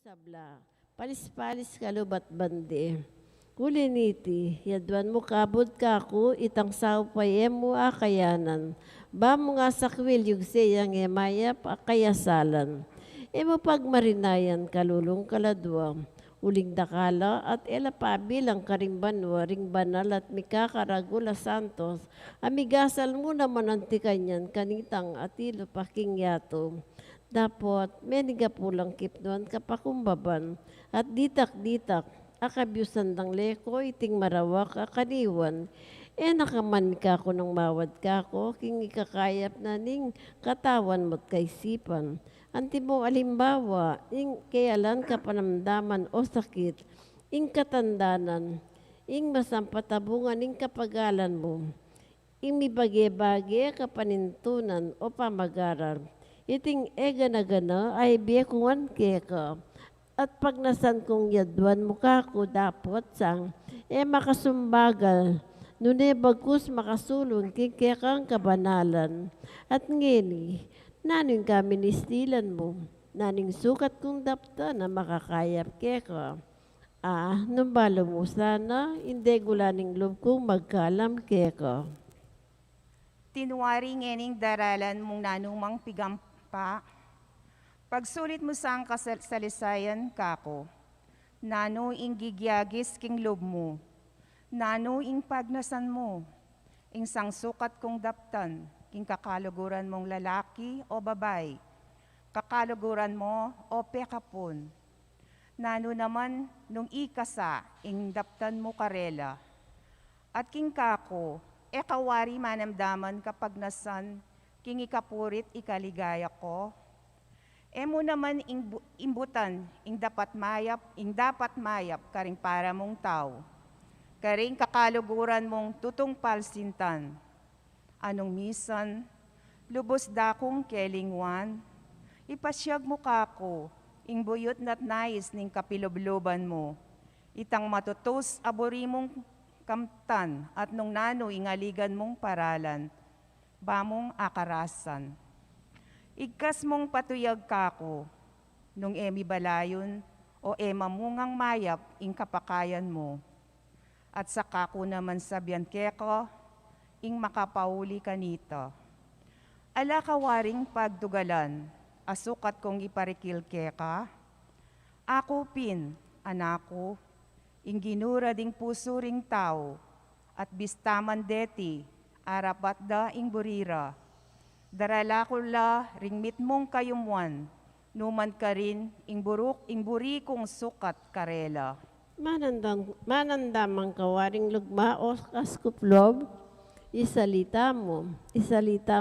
sabla, palis-palis kalubat bandi. Kuliniti, yadwan mo kabod ka ko, itang sao payem mo akayanan. Ba mo nga sakwil yung siyang emayap akayasalan. Emo pagmarinayan kalulong kaladwa, uling dakala at elapabil ang karimbanwa, ring banal at mikakaragula santos, amigasal mo naman ang tikanyan kanitang atilo paking yato. Dapat meniga pulang kipnuan kapakumbaban at ditak-ditak akabyusan dang leko iting marawak akaniwan. Nakaman ka ko ng mawad ka ko, king ikakayap na ning katawan mo't kaisipan. Anti mo alimbawa, ing kayalan ka panamdaman o sakit, ing katandanan, ing masampatabungan ing kapagalan mo, ing mibage-bage kapanintunan o pamagaran. Iting ega na gana ay biyekuan keka. At pag nasan kong yadwan mukha ko dapat sang makasumbagal. Nune bagus makasulong kikekang kabanalan. At ngini, naning kami nistilan mo. Naning sukat kong dapta na makakayap keka. Numbalo mo sana, hindi gulaning loob kong magkalam keka. Tinuwari ngening daralan mong nanumang pigampa. Pagsulit mo sang kasalisayan kako, nano ing gigyagis king lob mo, nano ing pagnasan mo, ing sang sukat kong daptan, king kakaluguran mong lalaki o babay, kakaluguran mo o pekapon. Nano naman nung ikasa, ing daptan mo karela, at king kako, kawari manamdaman kapag nasan, king ikapurit ikaligaya ko. Mo naman imbutan, ing dapat mayap, karing para mong tao. Karing kakaluguran mong tutong palsintan. Anong misan, lubos dakong kelingwan, ipasyag mo kako, ing buyot na't nais ning kapilobloban mo. Itang matutos abori mong kamtan at nung nano ingaligan mong paralan, bamong akarasan. Igkas mong patuyag kako, nung emi balayon o mamungang mayap ing kapakayan mo. At sa kako naman sabihan keko, ing makapauli kanito. Ala kawaring pagdugalan, asukat kong iparikil keka, ako pin, anako, ing ginura ding puso ring tao, at bistaman deti, arapat da ing burira. Darala ko la ring mitmong kayumwan, numan ka rin ing buri kong sukat karela. Manandamang kawaring lugma o kaskuplob, isalita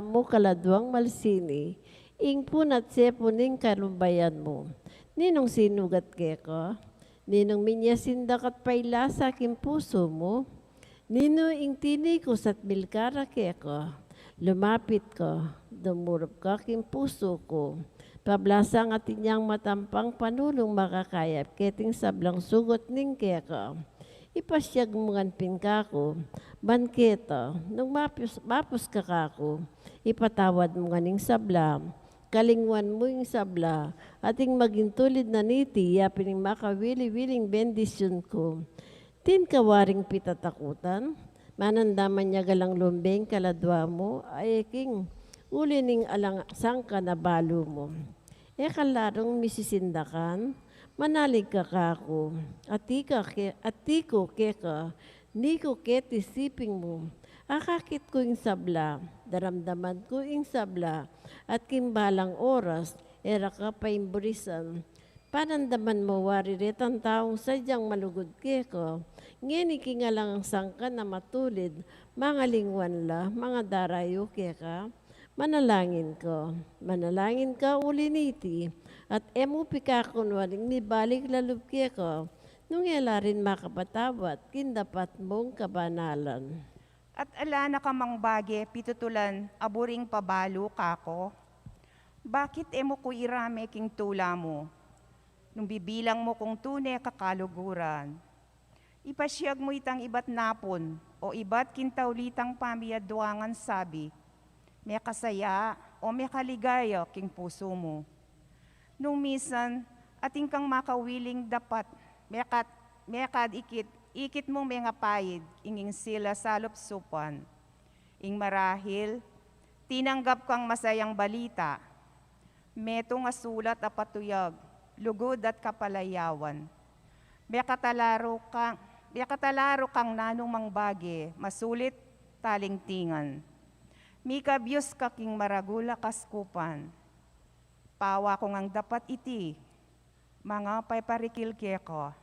mo kaladwang malsini, ing punat sepuning karumbayan mo. Ninong sinugat keko, ninong minyasindak at payla sa aking puso mo, nino ing tinikos at milkara keko, lumapit ko, dumurap ka aking puso ko, pablasang at inyang matampang panulong makakayap, keting sablang sugot ning keko. Ipasyag mo ngan kako, banketa, nung mapus ka kako, ipatawad mo nga ning sabla, kalingwan mo yung sabla, ating maging tulid na niti, yapin yung makawili-wiling bendisyon ko. Tin kawaring pitatakutan, manandaman niya galang lumbeng kaladwa mo, ay king uli ning alang sangka na balo mo. Kalarong misisindakan, manalig ka kako, atiko keka, niko keti siping mo, akakit ko yung sabla, daramdaman ko yung sabla, at kimbalang oras, era ka pa imburisan. Panandaman mo waririt ang taong sadyang malugod keko, ngeni kingalang ang sangka na matulid, mga lingwan la, mga darayo keka, manalangin ka uliniti, at emo pikakon waring nibalik lalubke ko, nung ela rin makapatawat, kindapat mong kabanalan. At ala na kamang bage pitutulan aburing pabalo kako, bakit emo ko irame king tula mo, nung bibilang mo kung tune kakaluguran. Ipasyag mo itang ibat napon, o ibat kintaulitang pamiyadwangan sabi, may kasaya o may kaligaya king puso mo. Nung misan, ating kang makawiling dapat, mekad ikit mong mga payid, inging sila salop supan. Ing marahil, tinanggap kang masayang balita, meto nga sulat a patuyag, lugod at kapalayawan. Mekatalaro kang nanong mangbagi, masulit talingtingan. Mikabyos kaking maragula kaskupan, pawa ko ngang dapat iti, mga payparikil ko,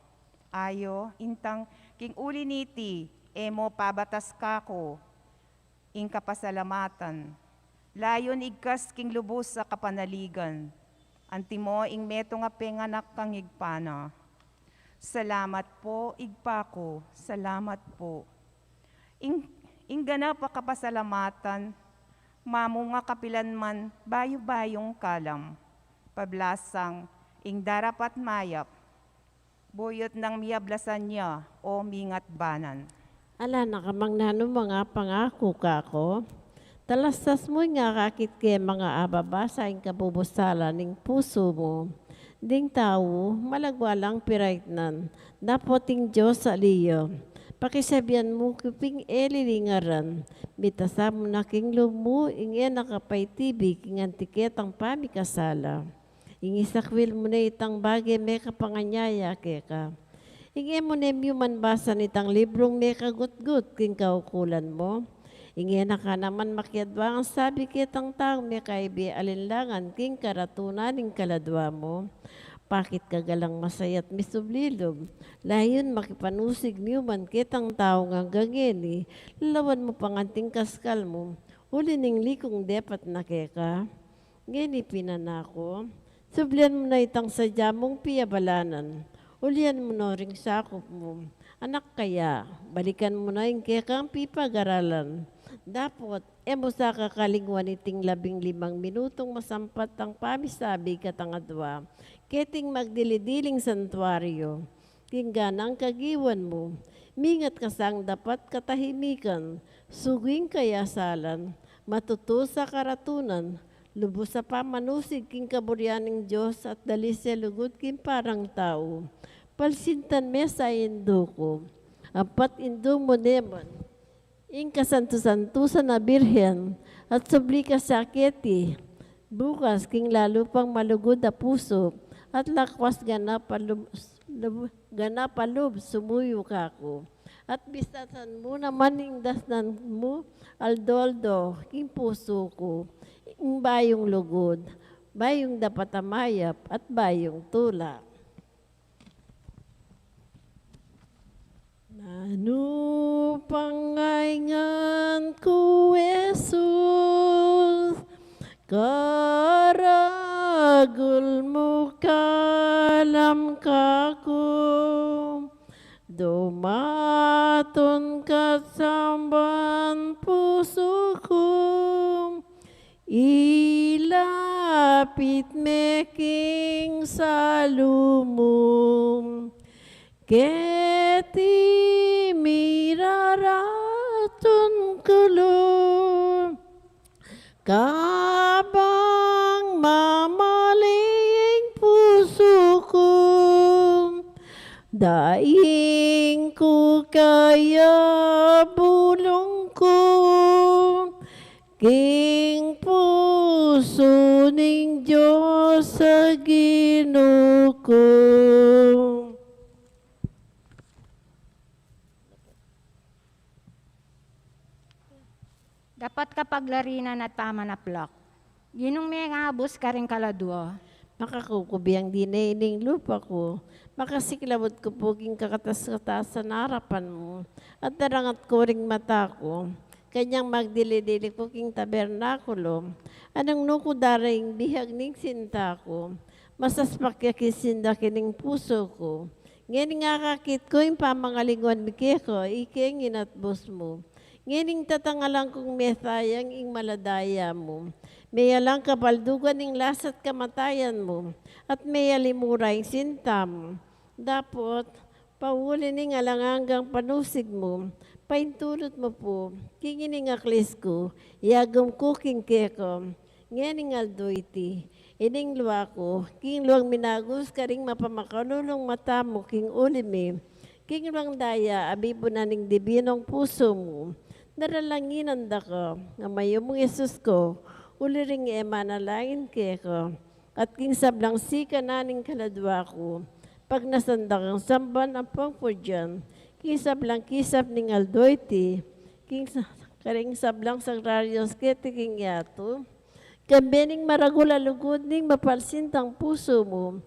ayo intang king uli niti, emo pabatas kako, ing kapasalamatan, layon igkas king lubos sa kapanaligan, antimo ing meto nga penganak kang igpana. Salamat po, igpako, salamat po. Ing ganap pa kapasalamatan, mamu nga kapilan man, bayo-bayong kalam, pablasang, ing darapat mayap, buyot ng miyablasan niya o mingat banan. Ala nakamang nano mga pangako kako. Talastas mo nga kakit ke mga ababa sa ing kabubusala ning puso mo. Ding tao, malagwalang piraitnan, dapoting Diyos sa liyo. Pakisabihan mo kuping elilingaran, mitasa mo na king lumo, ingya nakapay tibig, ingan tiket ang pamikasala. Ingisakwil mo na itang bagay may kapanganyaya keka. Ingya mo na man basa nitang librong may kagut-gut king kaukulan mo. Ingya na ka naman makiadwa ang sabi kitang taong may kaibi alinlangan king karatunan ning kaladwa mo. Pakit kagalang masayat misublilog. Layon makipanusig niyo man kitang tao nga gangeni. Lalawan mo panganting kaskal mo. Uli ning likong depat na keka. Ngeni pinanako. Sublian mo na itang sadya mong piyabalanan. Ulian mo na ring sakop mo. Anak kaya, balikan mo na yung kekang pipag-aralan. Dapat, emo sa kakalingwan iting 15 minutong masampat ang pamisabi katangadwa. Keting magdilidiling santuaryo. Kingganang kagiwan mo. Mingat kasang dapat katahimikan. Suging kayasalan. Matuto sa karatunan. Lubos sa pamanusig king kaburyaning Diyos at dalisya lugod king parang tao. Palsintan me sa indo ko. Apat indo mo naman. Ing kasanto-santusan na birhen at subli ka sakiti. Bukas king lalo pang malugod na puso at lakwas ganapalub sumuyo ka ko. At bisatan mo naman ing dasnan mo aldoldo king puso ko. Ing bayong lugod, bayong dapat amayap at bayong tula. Nanu pangaingan ku Jesus, karagul mo kalam kaku, dumaton ka samban puso ko, ilapit meking salumum. Keti miraratun kulo kabang mamaling puso ko daing ko kaya bulong ko king puso ning Diyos sa Ginoo ko. Dapat kapaglarinan at pamanaplak. Ginong may ngabos ka rin kaladwa. Makakukubiyang dinaining lupa ko. Makasiklawot ko puging kakatas-katas sa harapan mo. At darangat ko ring mata ko. Kanyang magdili-dili ko king tabernakulo. Anong nuko daring bihag ning sinta ko. Masaspakyakisinda kining puso ko. Ngayon nga kakit ko yung pamangalingon mikiko, iking inatbos mo. Ngayon tatangalang kong methayang ing maladaya mo. May alang kabaldugan ing lasat kamatayan mo. At may alimurang sintam. Dapot, pauli ning alangangang panusig mo. Paintulot mo po, kingin ing aklis ko, iagom ko king keko. Nganing aldo iti. Ining luwa ko, king luwang minagos karing mapamakadulong mata mo, king ulimi. King luwang daya, abibo na ning dibinong puso mo. Naralanginan da ka, nga mayo mong Yesus ko, uliring emanalangin ke ko. At king sablang sika naning kaladwa ko, pag nasandakang samban ang pangpudyan, king sablang kisap ning aldoyti, king karing sablang sagraryos keti king yato, kambening maragula lugod ning mapalsintang puso mo,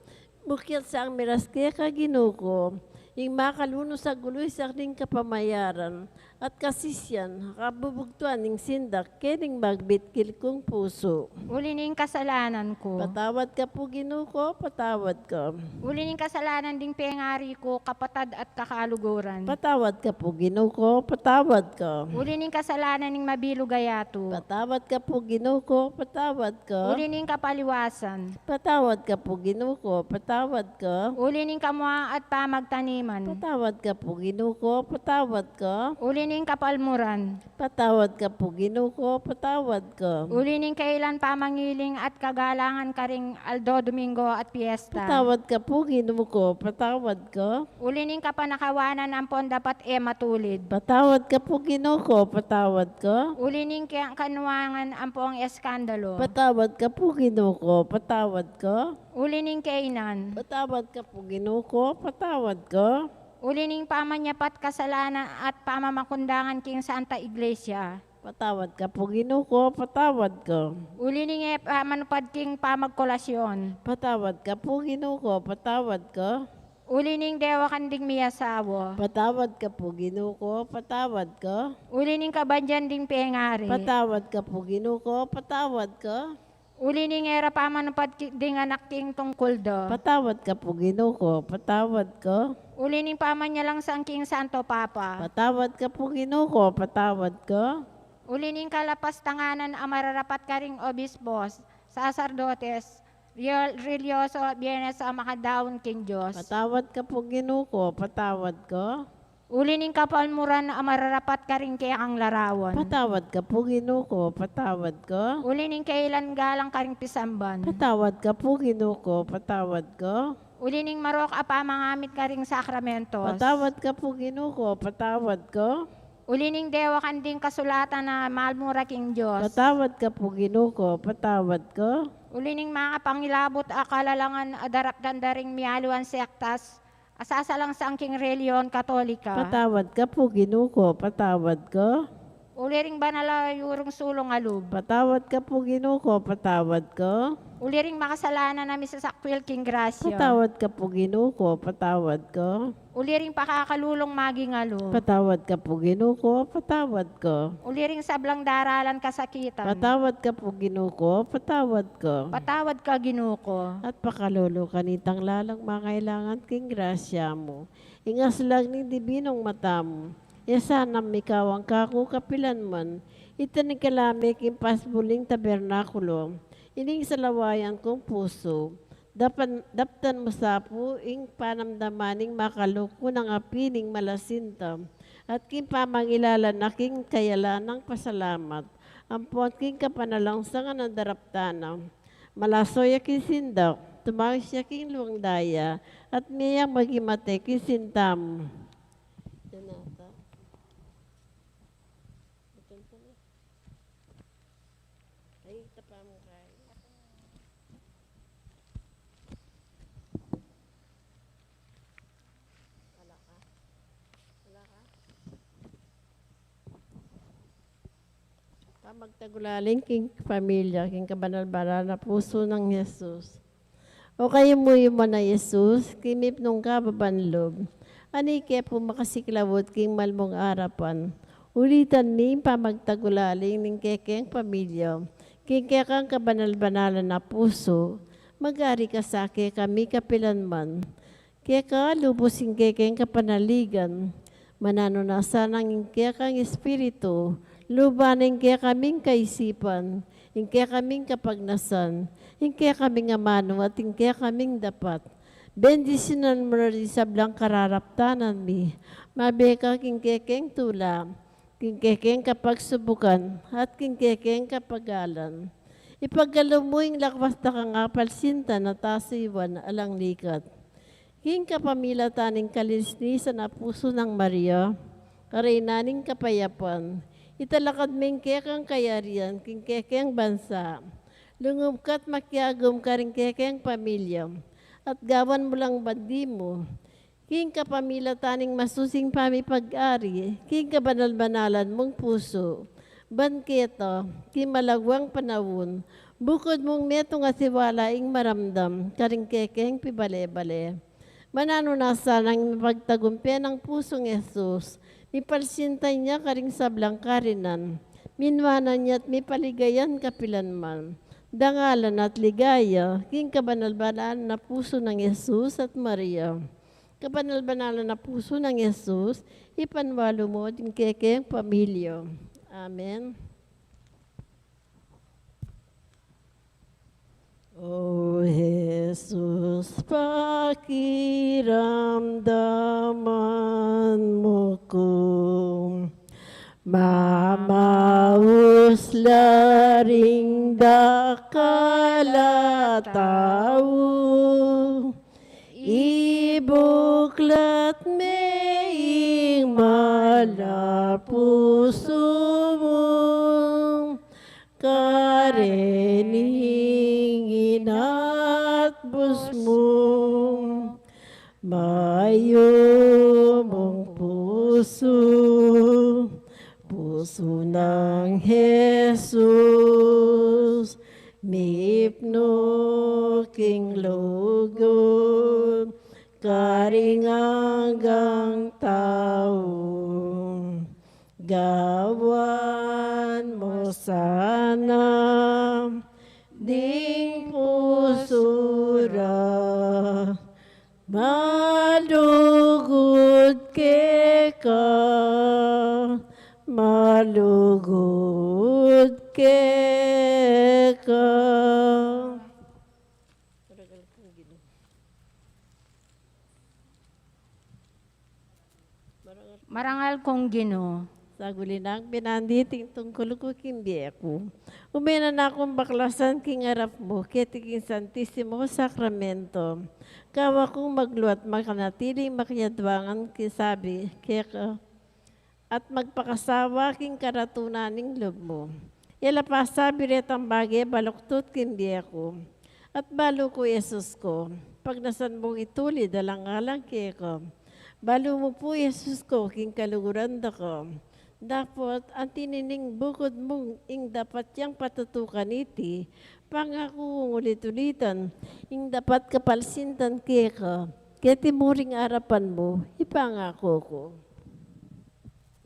bukyat sa ang miraske ka ginuko, ing makaluno sa guloy sa ning kapamayaran, at kasisyan, kabubugtuan ning sindak, kening magbitkil kong puso. Uli ning kasalanan ko. Patawad ka po ginuko, patawad ka. Uli ning kasalanan ding pengari ko, kapatad at kakaluguran. Patawad ka po ginuko, patawad ka. Uli ning kasalanan ning mabilugayato. Patawad ka po ginuko, patawad ka. Uli ning kapaliwasan. Patawad ka po ginuko, patawad ka. Uli ning kamuha at pamagtaniman. Patawad ka po ginuko, patawad ka. Uli ning kapalmuran. Patawad ka po ginuko, patawad ka. Uli ning kailan pamangiling at kagalangan karing Aldo, Domingo at Fiesta. Patawad ka po ginuko, patawad ka. Uli ning kapanakawanan ampon dapat matulid. Patawad ka po ginuko, patawad ka. Uli ning kanuwangan ampong eskandalo. Patawad ka po ginuko, patawad ka. Uli ning kainan. Patawad ka po ginuko, patawad ka. Uli ning pamanyapat kasalanan at pamamakundangan king Santa Iglesia. Patawad ka po ginuko, patawad ka. Uli ning pamanupad king pamagkolasyon. Patawad ka po ginuko, patawad ka. Uli ning dewa kanding miyasawo. Patawad ka po ginuko, patawad ka. Uli ning kabandyan ding pengari. Patawad ka po ginuko, patawad ka. Uli ning era pamanupad ding anak king tungkol do. Patawad ka po ginuko, patawad ka. Uli ning pamanyalang sang king Santo Papa. Patawad ka po ginuko, patawad ka. Uli ning kalapas tanganan ang mararapat karing obispos, sacerdotes, religyoso, bienes sa makadaon king Diyos. Patawad ka po ginuko, patawad ka. Uli ning kapalmuran ang mararapat karing kaya ang larawan. Patawad ka po ginuko, patawad ka. Uli ning kailan galang karing pisamban. Patawad ka po ginuko, patawad ka. Uli ning marok apa mangamit karing sakramentos. Patawad ka po ginuko, patawad ka. Uli ning dewa kanding kasulatan na malmura king Diyos. Patawad ka po ginuko, patawad ka. Uli ning mga pangilabot akalalangan adarap dandaring mialuan sektas. Asasalang sa angking reliyon katolika. Patawad ka po ginuko, patawad ka. Uli ring banala yurong sulong alub. Patawad ka po ginuko, patawad ka. Uli ring makasalanan namin sa sakwil king grasya. Patawad ka po ginuko, patawad ka. Uli ring pakakalulong maging alub. Patawad ka po ginuko, patawad ka. Uli ring sablang daralan kasakitan. Patawad ka po ginuko, patawad ka. Patawad ka ginuko. At pakalolo kanitang lalang makailangan king grasya mo. Ingas lang ni dibinong mata mo. Yasanam ikaw ang kako kapilan man. Itaning kalami king pasbuling tabernakulo. Ining salawayan kong puso. Daptan mo sapo ing panamdamaning makaluko ng apining malasinta. At king pamangilalan na king kayalan ng pasalamat. Ampon king kapanalangsangan ng daraptana. Malasoya king sindak. Tumawis siya king luwang daya. At miyang magimate king sintam. Magtagulaling king pamilya, king kabanal-banal na puso ng Jesus. O kayo mo yung na Jesus, kimip nung kababanlob. Ani kaya po makasiklawot king malmong arapan. Ulitan ni pamagtagulaling ning kekeng pamilya, king kekang kabanal-banalan na puso. Mag-ari ka sa kami kapilanman. Keka lubusing kekeng kapanaligan. Manano na sanang kekang espiritu. Lubaning kaya kaming kaisipan, kaya kaming kapagnasan, kaya kaming amano at kaya kaming dapat. Bendisyonan mo rin sa blang kararaptanan mi, mabeka king kekeng tula, king kekeng kapagsubukan, at king kekeng kapagalan. Ipagkalo mo yung lakwas na kangapal sinta na tasiwan alang likat. King kapamila taning kalisnisan na puso ng Maria, karinaning kapayapan, italakad ming kekang kayarian, king kekeng bansa, lungubkat makyagom ka rin kekeng pamilya, at gawan mo lang bandi mo, king kapamila taning masusing pamipag-ari, king kabanal-banalan mong puso, bangketo, king malagwang panawon, bukod mong meto nga siwalaing maramdam, karing kekeng pibale-bale. Mananunasa ng pagtagumpi ng pusong Yesus, mipalsintay niya karing sablang karinan, minwanan niya at mipaligayan kapilanman. Dangalan at ligaya, king kabanal-banal na puso ng Yesus at Maria. Kabanal-banal na puso ng Yesus, ipanwalo mo din kekeng pamilya. Amen. O Jesus, pakiramdaman mo ko, mamaus laring dakala tao, ibuklat meing malapuso mo, karening inatbos mo, mayo mong puso, puso ng Jesus, mipno king lugod, karinganggang tao, gawan mo sana, ding pusura, malugod ka, malugod ka. Marangal kong Ginoo, Sa gulinang pinanditing tungkol ko kindi ako. Umena na akong baklasan king arap mo, ketiking Santissimo Sacramento. Kawa kong magluat makanatiling makyadwangan kisabi, kaya at magpakasawa king karatunaning lob mo. Ilapa sabi retang bagay baluktot kindi ako. At balo ko Yesus ko, pag nasan mong ituli dalang-alang kaya balo mo po Yesus ko, king kaluguran da ko. Dapat ang tinining bukod mong ing dapat yang patutukan iti, pangako ulit-ulitan, ing dapat kapalsintan kaya kaya timuring arapan mo, ipangako ko.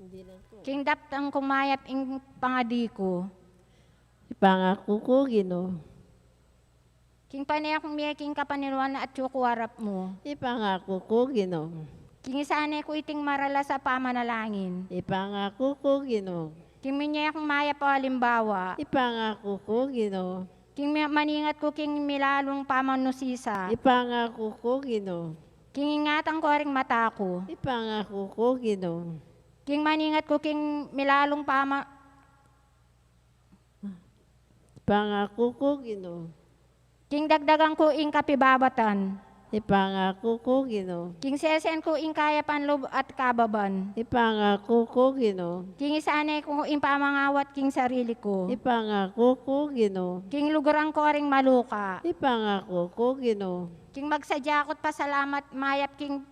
Hindi na ko. king daptang kumayap ing pangadi ko, Ipangako ko, Ginoo. king panay akong miyaking kapaniluan at yukuwarap mo, Ipangako ko, Ginoo. king isanay ko iting marala sa pamanalangin, Ipangako ko, Ginoo. king minyay akong mayap o halimbawa, Ipangako ko, Ginoo. king maningat ko king milalong pamanusisa, Ipangako ko, Ginoo. king ingatan ko ring mata ko, Ipangako ko, Ginoo. king maningat ko king milalong Ipangako ko, Ginoo. king dagdagan ko ing kapibabatan, Ipangako ko, Ginoo. king sesen ko ing kaya panlob at kababan, Ipangako ko, Ginoo. king isanay ko ing pamangawat king sarili ko, Ipangako ko, Ginoo. king lugarang ko ring maluka, Ipangako ko, Ginoo. king magsadya ko't pasalamat mayap king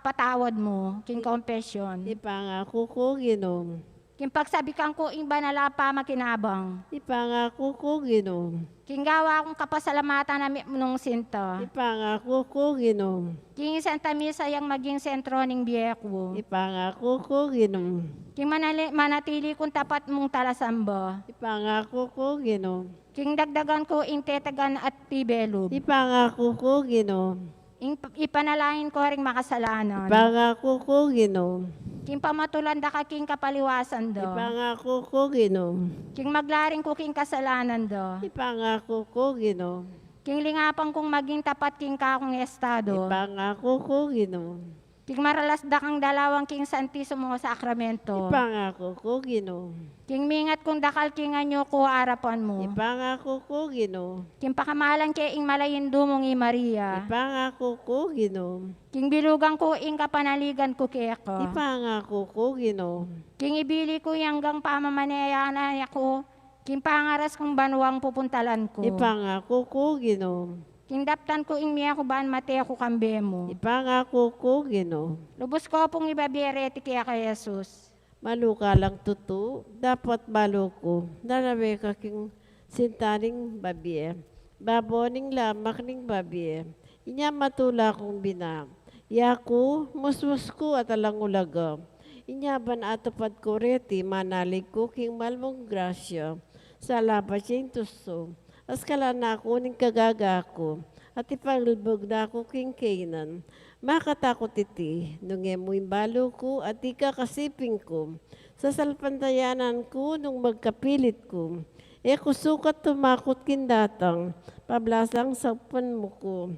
patawad mo, king confession, Ipangako ko, Ginoo. king pagsabikan ko ing banala pa makinabang, Ipangako ko, Ginoo. king gawa akong kapasalamatan na nung sinta, Ipangako ko, Ginoo. king isang tamisa yang maging sentro ning biyeko, Ipangako ko, Ginoo. king manatili kong tapat mong talasamba, Ipangako ko, Ginoo. king dagdagan ko ing tetagan at tibelub, Ipangako ko, Ginoo. ing ipanalangin ko ring makasalanan, Ipangako ko, Ginoo. king pamatulanda ka king kapaliwasan do, Ipangako ko, Ginoo. king maglaring ko king kasalanan do, Ipangako ko, Ginoo. king lingapang kong maging tapat king kakong estado, Ipangako ko, Ginoo. King maralasdak ang dalawang king santisimo sakramento. Ipangako ko, Ginoo. King mingat kung dakal king anyo ko harapan mo. Ipangako ko, Ginoo. King pakamalan kay ing malayin dumong i Maria. Ipangako ko, Ginoo. King bilugang ko ing kapanaligan ko kay ako. Ipangako ko, Ginoo. King ibili ko hanggang pamamanayanan ako. King pangaras kong banwang pupuntalan ko. Ipangako ko, Ginoo. King daptan ko ing miya ko baan mate ako kambe mo. Ipangako ko, Ginoo. Lubos ko pong ibabiyere ti kaya kay Jesus. Maluka lang tutu, dapat balo ko. Darawe ka king sintaning babie. Baboning lamak ning babie. Inya matula kong bina. Yaku, musmus ko at alang ulaga. Inya ban atupad ko reti, manalig ko king malmong grasya. Sa labat siyang tuso. Askala na ako ning kagaga ko. At ipaglubog na ako king Canaan. Makatakot iti, nung mo balo ko at ika kasiping ko. Sa salpantayanan ko nung magkapilit ko. E kusukat tumakot kindatang, pablasang sapan mo ko.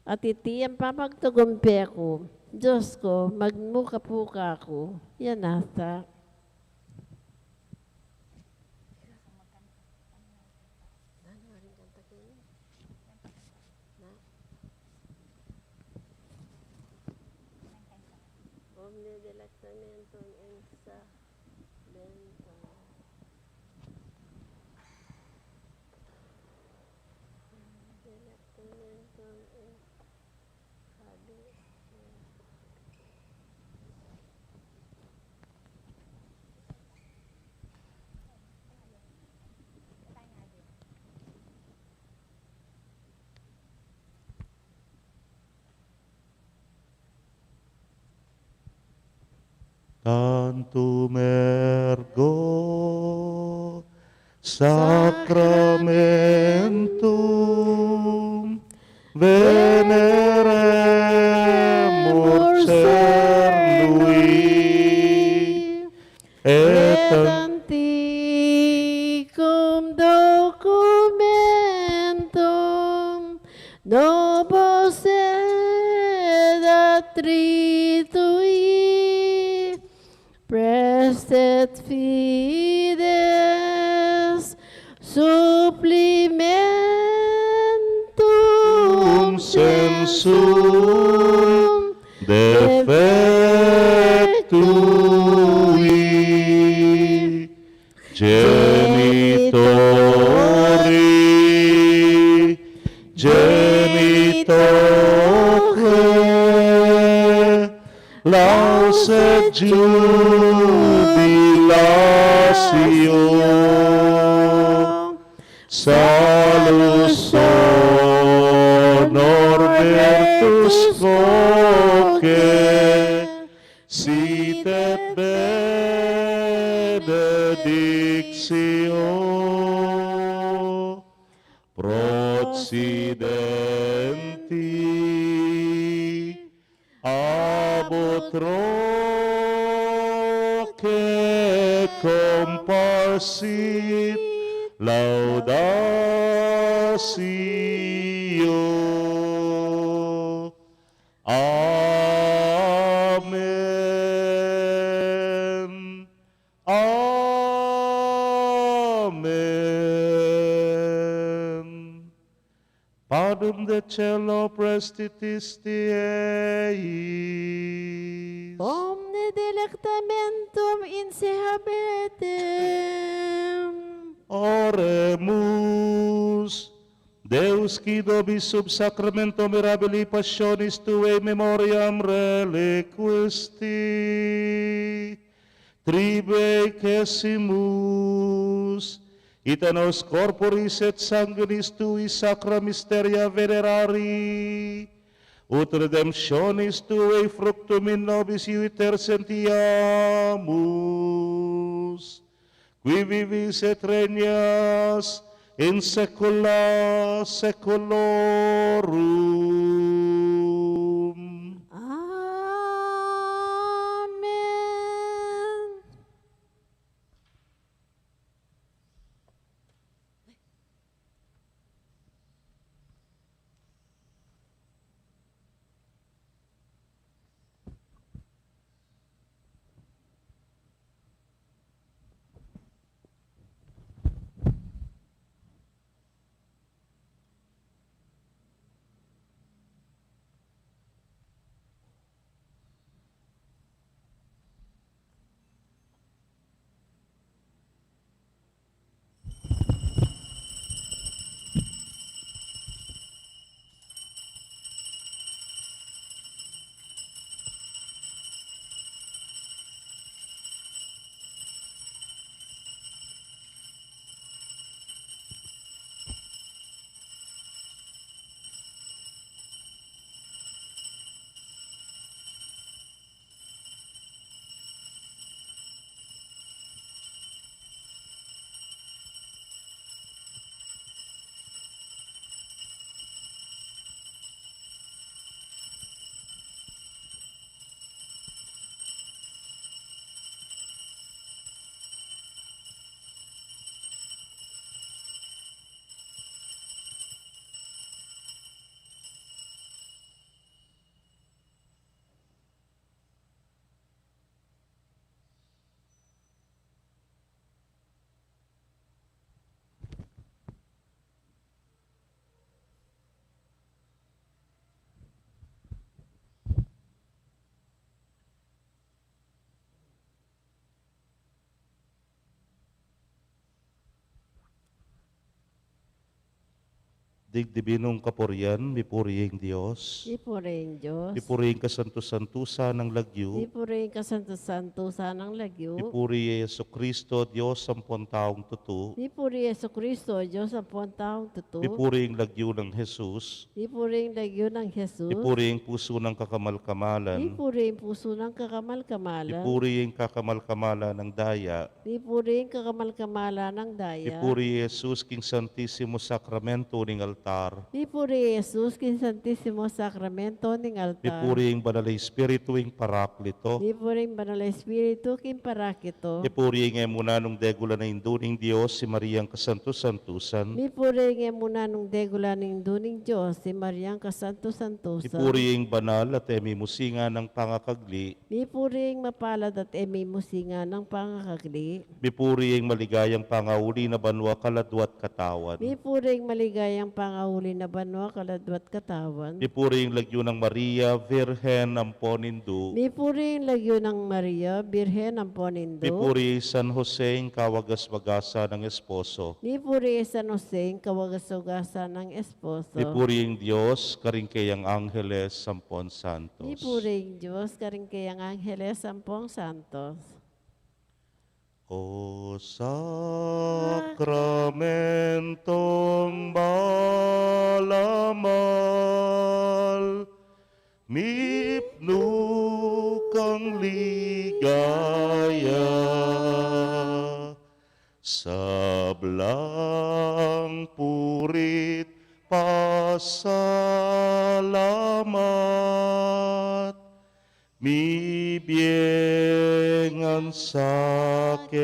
At iti ang papagtagumpe ko. Diyos ko, magmukapuka ko. Yan nasa. Omne delectamentum in sacramentum. Delectamentum in sacramentum. Tantum ergo sacramentum veneremur cernui et anticum documentum nobis et attritui prestet fides supplementum sensum defectui genitori genitoque laus et jubilatio salus honor virtus voce sit et benedictio procedenti abut roque comparsit laudatio. Amen. Amen. Padum de cello prestitisti eis. Omne delectamentum in se habetem. Oremus. Deus qui nobis sub sacramento mirabili passionis tuae memoriam reliquisti, tribe quesimus, ita nos corporis et sanguinis tui sacra mysteria venerari, ut redemptionis tuae fructum in nobis iuter sentiamus, qui vivis et regnas in saecula saeculorum. Amen. Digdibinong kapurian, mipuriing Diyos. Ipuriing Diyos. Ipuriing kasanto-santusa ng lagyo. Ipuriing kasanto-santo sanang lagyo. Ipuri Yesu Kristo, Diyos sampung taong tutu. Ipuri Yesu Kristo, Diyos ang taong tutu. Ipuriing lagyo ng Jesus. Ipuriing lagyo ng Jesus. Ipuriing puso ng kakamal-kamalan. Ipuriing puso ng kakamal-kamalan. Ipuriing kakamal-kamalan ng daya. Ipuriing kakamal-kamalan ng daya. Ipuri Jesus King Santissimo Sacramento ning altar. Ipuri Jesus, kin Santissimo Sacramento ning altar. Ipuriing Banal na Espiritu ing Paraklito. Ipuriing Banal na Espiritu, kin Parakito. Ipuriing emuna nung degula na induning Diyos si Mariang Kasanto-Santusan. Ipuriing emuna nung degula ning duning Diyos, si Mariang Kasanto-Santosan. Ipuriing banal at emimusinga ng pangakagli. Ipuriing mapalad at emimusinga ng pangakagli. Ipuriing maligayang pangauli na banwa kaladwat katawan. Ipuriing maligayang pangahuli na banwa, kaladwat katawan. Ipuriing lagyo ng Maria, Virhen ng Ponindu. Ipuriing lagyo ng Maria, Birhen ng Ponindo. Ipuri San Jose ang kawagas-wagasa ng esposo. Ipuri San Jose, kawagas-ugasa ng esposo. Ipuring Diyos, karingkayang Angeles, Sampon Santos. Ipuring Diyos, karingkayang Angeles, Sampung Santos. O sakramentong malamal, mipno kang ligaya, sablang purit pasalamat, mibiengan sakeka,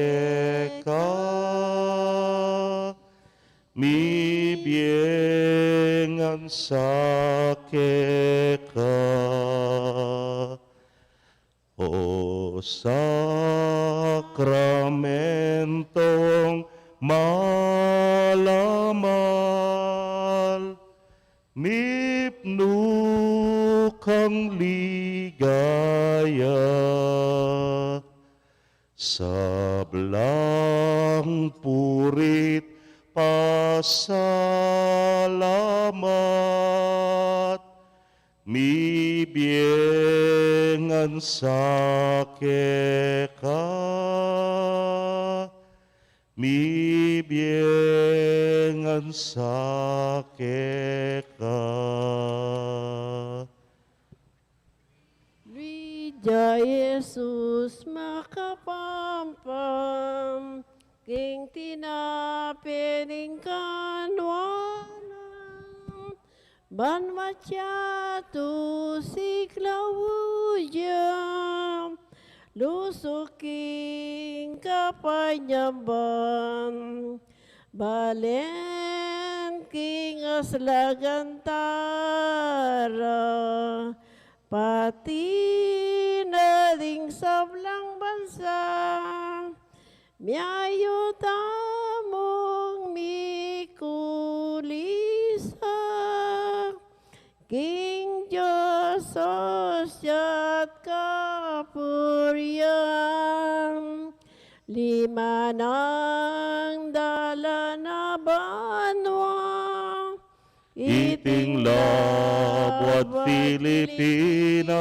mibiengan sakeka. O sakramentong malamal, mipno kang ligaya, sablang purit pasalamat, mibiengan sakeka, mibiengan sakeka. Luija Jesus makapampam, king tinapining kanwanan, banmatya tu si Claudia, lusuking kapanyamban, balen king aslagantara, pati na ding sablang bansa, miayo tamong mikulisa, King Diyos at kapurian, lima ng dala na banwa, Iting labwat Pilipinas,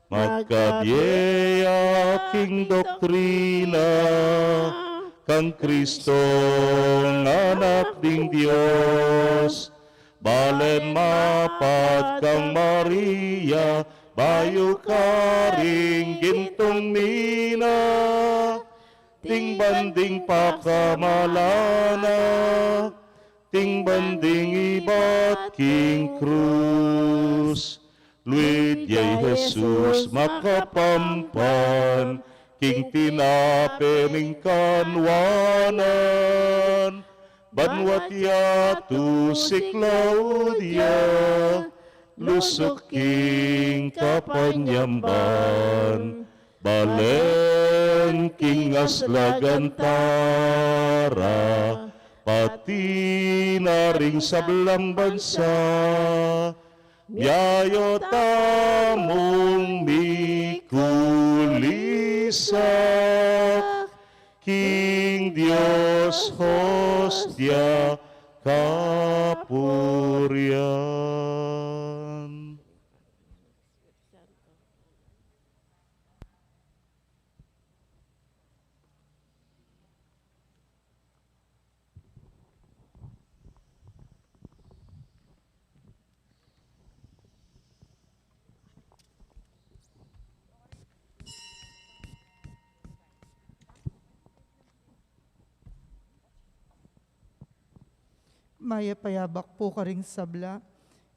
magkabiyaya king doktrina, kang Kristong anak ding Diyos, balen mapad kang Maria, bayo karing gintong mina, ting banding pakamalana, ting banding ibat king krus. Luidya Jesus makapampan, king tinapening kanwanan, banwat yatu si Claudia, lusok king kapanyamban, balen king aslagantara, pati na ring sablang bansa, miayo tamong mikulisa, King Dios hostia Maya payabak po karing sabla.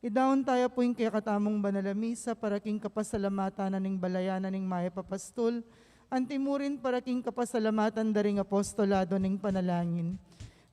Idaon tayo po yung kaya katamong banalamisa para king kapasalamatan na ning balayanan ning maya papastol. Antimurin para king kapasalamatan daring apostolado ning panalangin.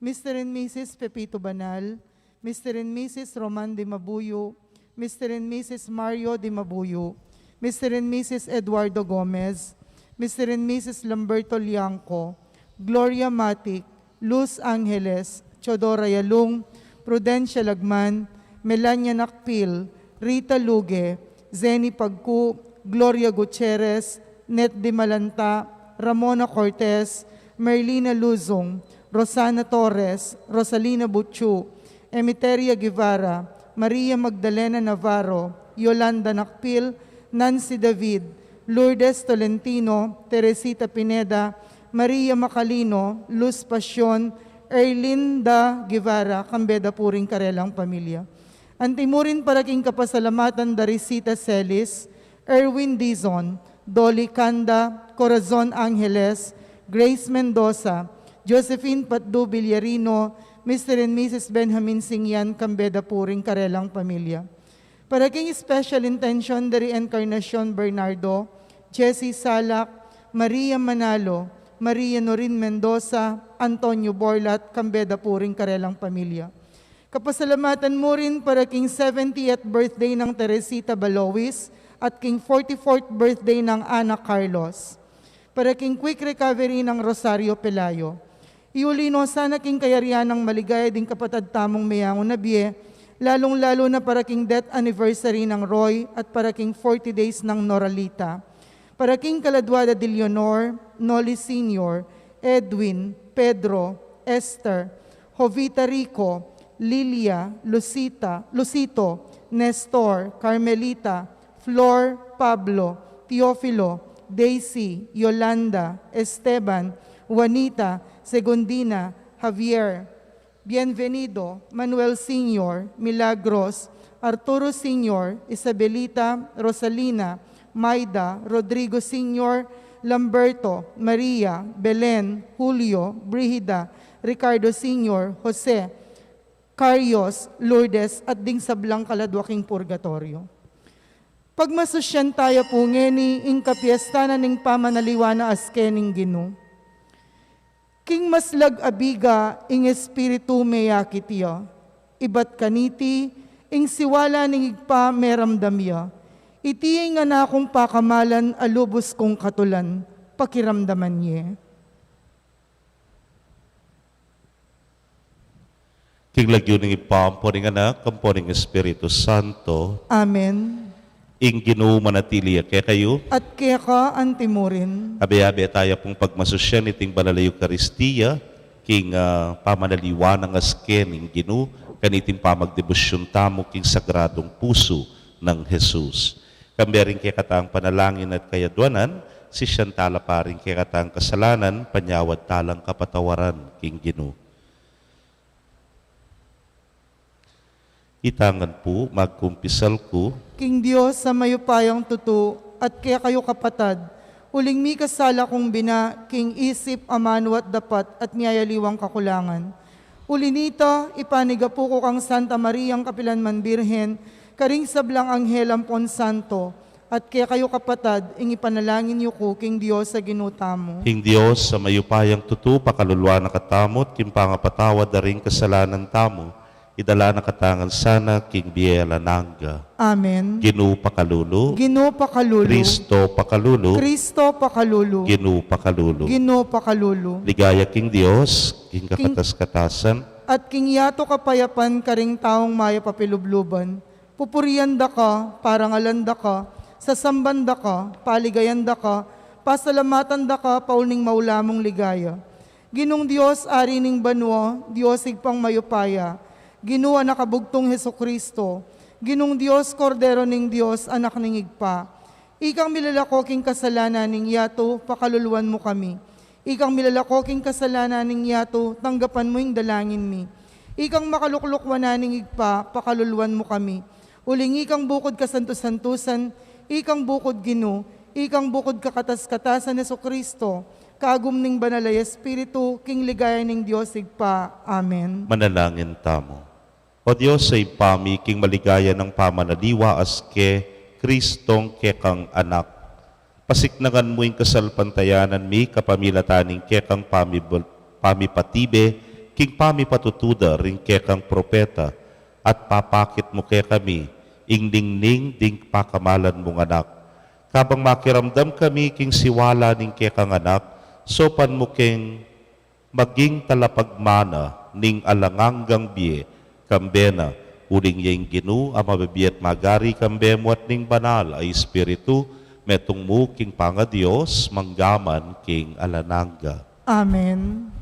Mr. and Mrs. Pepito Banal, Mr. and Mrs. Roman de Mabuyo, Mr. and Mrs. Mario de Mabuyo, Mr. and Mrs. Eduardo Gomez, Mr. and Mrs. Lamberto Liangco, Gloria Matic, Luz Angeles, Chodora Yalung, Prudencia Lagman, Melania Nakpil, Rita Luge, Zeni Pagku, Gloria Gutierrez, Net de Malanta, Ramona Cortez, Merlina Luzong, Rosana Torres, Rosalina Butchu, Emeteria Guevara, Maria Magdalena Navarro, Yolanda Nakpil, Nancy David, Lourdes Tolentino, Teresita Pineda, Maria Macalino, Luz Pasyon, Erlinda Guevara, Kambeda Puring Karelang Pamilya. Antimurin para king kapasalamatan Darisita Celis, Erwin Dizon, Dolly Canda, Corazon Angeles, Grace Mendoza, Josephine Patdu Villarino, Mr. and Mrs. Benjamin Singyan, Kambeda Puring Karelang Pamilya. Para king special intention dari Encarnacion Bernardo, Jessie Salak, Maria Manalo, Maria Norin Mendoza, Antonio Borlat, Kambeda Puring Karelang Pamilya. Kapasalamatan mo rin para king 70th birthday ng Teresita Balowis at king 44th birthday ng Ana Carlos. Para king quick recovery ng Rosario Pelayo. Iulino sana king kayarihan ng maligaya ding kapatad tamong mayangon na biye, lalong-lalo na para king death anniversary ng Roy at para king 40 days ng Noralita. Para king Caladwada de Leonor, Noli Sr., Edwin, Pedro, Esther, Jovita Rico, Lilia, Lucito, Nestor, Carmelita, Flor, Pablo, Teofilo, Daisy, Yolanda, Esteban, Juanita, Segundina, Javier, Bienvenido, Manuel Sr., Milagros, Arturo Sr., Isabelita, Rosalina, Maida, Rodrigo Sr., Lamberto, Maria, Belen, Julio, Brigida, Ricardo Sr., Jose, Carios, Lourdes, at ding sablang kaladwaking purgatorio. Pagmasusyan tayo po ngeni, ing kapiesta na ning pamanaliwa na askening Ginu. King maslag abiga, ing espiritu meyakitya, ibat kaniti, ing siwala ning igpa meramdamya, iti nga na akong pakamalan alubos kong katulan, pakiramdaman niya. King lagyo ng ipampo ng anak, kampo ng Espiritu Santo, Amen. ing Ginoo manatili kaya kayo, At kaya ka antimurin, abe-abe tayo pong pagmasusyan iting banal na Eucharistia, king pamanaliwa ng askening Ginoo, kaniting pamagdebosyon tamo king sagradong puso ng Jesus. Kambering kaya katang panalangin at kayadwanan, si Shantala paring kaya katang kasalanan, panyawad talang kapatawaran king Ginoo. Itangan po, magkumpisal ko, King Diyos sa mayupayang tutu, at kaya kayo kapatad, uling mi kasala kong bina, king isip amanwat dapat at miyayaliwang kakulangan. Ulinita, ipanigapo ko kang Santa Mariang Kapilanman Birhen, karing sablang anghel ampon santo, at kaya kayo kapatad, ing ipanalangin niyo ko, King Diyos sa ginutamo. King Diyos, sa mayupayang tutu, pakaluluwa na katamot, kimpangapatawad na rin kasalanan tamo, idala na katangan sana, King Biela Nanga. Amen. Ginoo pakalulu, Ginoo pakalulu, Kristo pakalulu, Kristo pakalulu, Ginoo pakalulu. Ginoo pakalulu, Ligaya King Diyos, King kakatas-katasan, at king yato kapayapan karing taong maya papilubluban. Pupurian da ka, parangalanda ka, sasambanda ka, paligayanda ka, pasalamatan da ka, pauning maulamong ligaya. Ginong Diyos, ari ning banwa, Diyos igpang mayupaya, Ginoo nakabugtong Hesukristo, Ginong Diyos, Kordero ning Diyos, anak ning igpa. Ikang milalakoking kasalanan ning yato, pakaluluan mo kami. Ikang milalakoking kasalanan ning yato, tanggapan mo yung dalangin mi. Ikang makaluklukwan ning igpa, pakaluluan mo kami. Uling ikang bukod kasantusantusan, ikang bukod Ginoo, ikang bukod kakatas-katasan Hesukristo, kagum ning banalay Espiritu, king ligaya ning Diyos igpa. Amen. Manalangin tamo. O Diyos, sa ipami, king maligaya ng pamanaliwa as ke Kristong kekang anak. Pasiknangan mo yung kasalpantayanan mi, kapamilataning kekang pamipatibe, king pamipatutuda ring kekang propeta, at papakit mo ke kami, ing ningning ding pakamalan mong anak. Kabang makiramdam kami king siwala ning kekang anak, sopan mo king maging talapagmana ning alanganggang biye, kambena, uling yang ginu, amabibiyat magari kambemo at ning banal ay Espiritu, metong mo king panga Diyos, manggaman king alananga. Amen.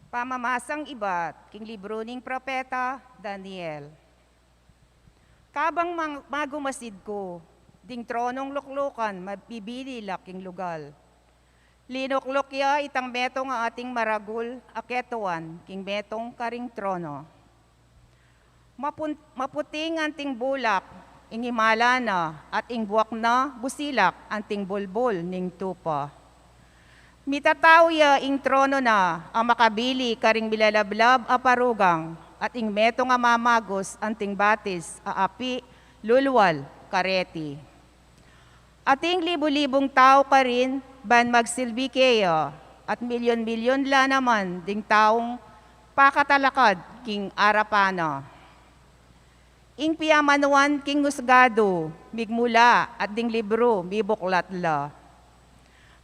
Pamamasang iba't king libro ning propeta Daniel. Kabang magumasid ko, ding tronong luklukan, mabibili laking lugal. Linuklok ya itang metong ang ating maragul, aketuan, king metong karing trono. Maputing anting bulak, ing himala na, at ing buwak na busilak, anting bulbul ning tupa. Mitataw ya ing trono na, ang makabili karing bilalablab aparugang, at ing meto nga mamagos anting batis, aapi, lulwal, kareti. Ating libu-libong tao ka rin, ban magsilbi kaya, at milyon-milyon la naman ding taong pakatalakad king arapana. Ing piyamanuan king husgado, migmula at ding libro, mibuklat la.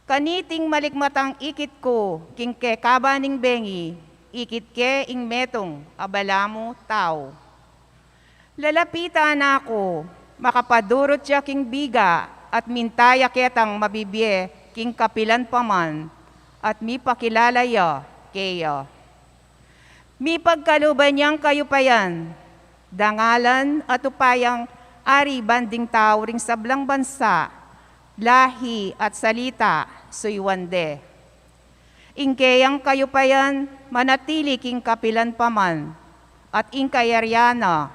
Kaniting malikmatang ikit ko, king ke kabaning bengi, ikit ke ing metong, abalamo tao. Lalapitan ako, makapadurot siya king biga, at mintaya ketang mabibye, king kapilan paman, at mi pakilalaya, keya. Mi pagkaluban niyang kayupayan, dangalan at upayang ari banding tao ring sablang bansa, lahi at salita, suywande. Ingkeyang kayo pa yan, manatili king kapilan paman, at ingkayaryana,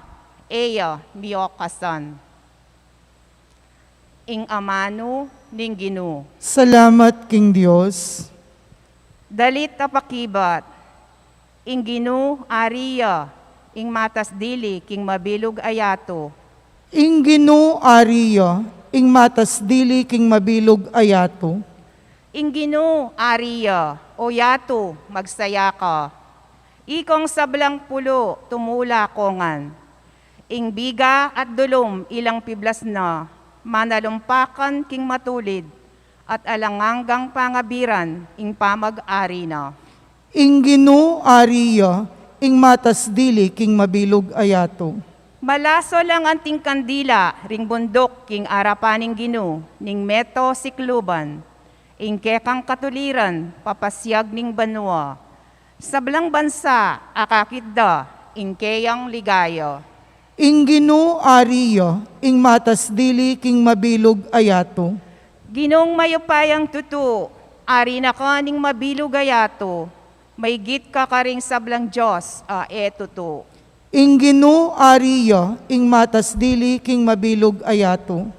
eya miyokasan. Ing amano ning Ginu. Salamat, King Diyos. Dalit tapakibat, ing Ginu ariya, ing matas dili king mabilog ayato. Ing Ginu ariya, ing matas dili king mabilog ayato. Ing Ginu ariya, o yato magsaya ka. Ikong sablang pulo tumula kongan. Ing biga at dulom ilang piblas na, manalumpakan king matulid, at alanganggang pangabiran ing pamag-ari na. Ing Ginu ariya, ing matas dili king mabilog ayato. Malaso lang anting kandila, ring bundok king arapaning Ginu, ning meto sikluban, ing kekang katuliran, papasyag ning banwa. Sablang bansa, akakitda, ing keyang ligaya. Ing Ginu ariya, ing matas dili king mabilog ayato. Ginong mayupayang tutu, ari na ka ning mabilog ayato, may git ka karing sablang Diyos, etutu. Ing Ginu ariya, ing matas dili king mabilog ayato.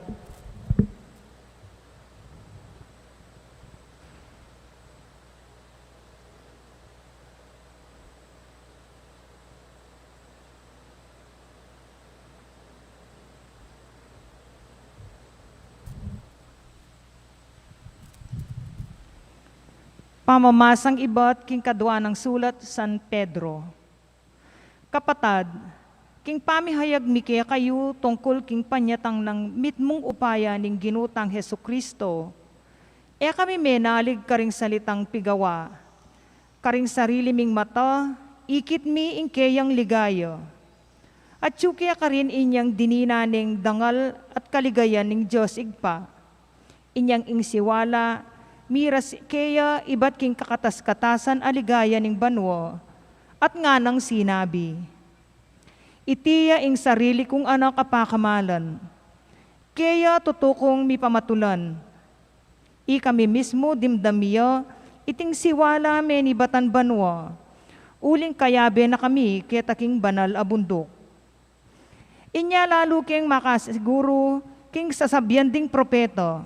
Pamamasang iba't king kadwa ng sulat San Pedro. Kapatad, king pamihayag mi kaya kayo tungkol king panyatang ng mitmong upaya ning ginutang Hesu Kristo. E kami menalig karing salitang pigawa, karing sarili ming mata, ikit mi ing kayang ligaya. At tsukya ka rin inyang dininaning dangal at kaligayan ning Diyos igpa. Inyang ingsiwala, miras kaya iba't king kakatas-katasan aligaya ning banwa, at nga nang sinabi, Itiya ing sarili kong anak apakamalan. Kaya tutukong mi pamatulan. Kami mismo dimdamiya, iting siwala me ni batan banwa. Uling kayabe na kami ketaking banal abundok. Inya lalo king makasiguro king sasabyan ding propeta.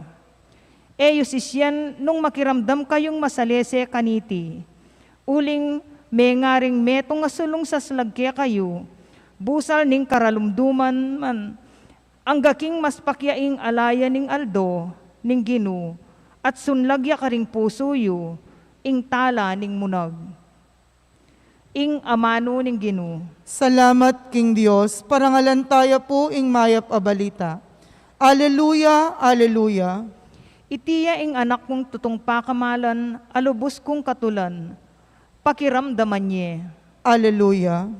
Eyo sisyan nung makiramdam kayong masalese kaniti. Uling may ngaring metong asulong sa slagkya kayo. Busal ning karalumduman man. Ang gaking mas pakyaing alaya ning aldo, ning ginu, at sunlagya ka ring puso yu, ing tala ning munag. Ing amano ning ginu. Salamat, King Diyos, parangalan tayo po ing mayap abalita. Aleluya, aleluya. Itiya ing anak kong tutong pakamalan, alubos kong katulan, pakiramdaman niya. Aleluya.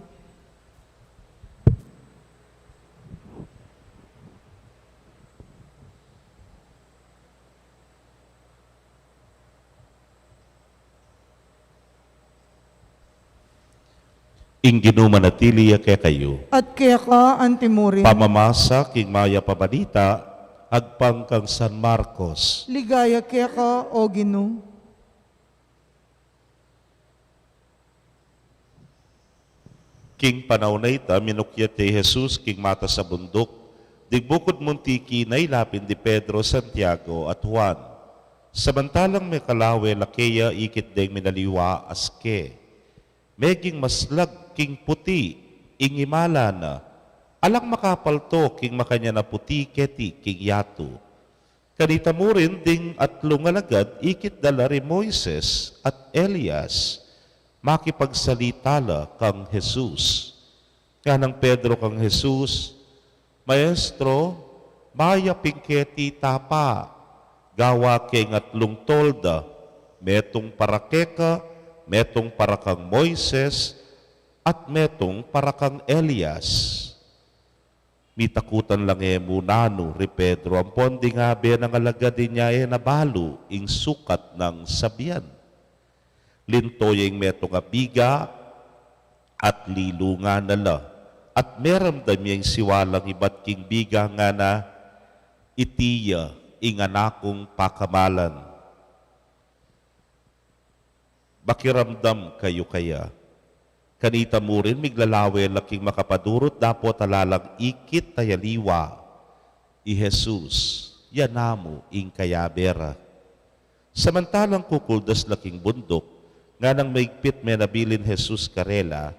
Ing ginumanatili kay kayo. At kaya ka, antimurin, Pamamasa king maya pabalita, agpang kang San Marcos. ligaya kaya ka, o Ginu. King panaunay ta, minukyat ti Jesus, king mata sa bundok, digbukod muntiki na ilapin di Pedro, Santiago at Juan. Samantalang may kalawe lakeya ikit deng minaliwa aske. Meging maslag king puti, ing imala na, alang makapalto king makanya na puti keti king yato. Kanita mo rin ding at lungalagad ikit dalari Moises at Elias, makipagsalitala kang Jesus. Kaya ng Pedro kang Jesus, Maestro, maya pingketi tapa, gawa king at lungtolda, metong parakeka, metong para kang Moises, at metong para kang Elias. Mitakutan lang munano, ri Pedro, ang pondi nga be ng alagad niya nabalo, ing sukat ng sabiyan. Lintoyeng metong abiga, at lilunga nala, at meramdam niyang siwalang iba't king biga nga na, itiya, ing anakong pakamalan. Bakiramdam kayo kaya. Kanita mo rin miglalawe laking makapadurot dapo talalang ikit tayaliwa. I Jesus, yanamo ing kayabera. Samantalang kukuldas laking bundok, nga nang maigpit may nabilin Jesus karela,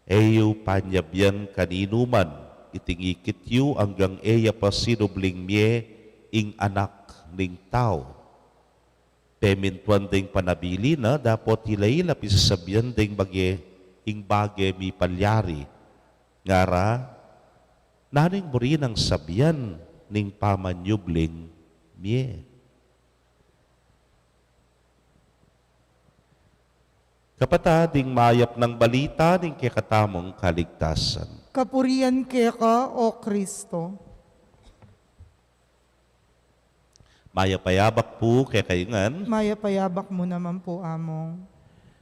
eyo panyabyan kaninuman, itingikit yu hanggang eya pa sinubling mye ing anak ning tao. Pemintuan ding panabili na dapat hilay lapisasabihan ding bagye ing bagye mi palyari. Ngara, naning mo rin ang sabihan ning pamanyubling miye. Kapatading mayap ng balita ning kikatamong kaligtasan. Kapurian kaya ka, o Kristo. Mayapayabak po kay kayungan. Mayapayabak mo naman po, among.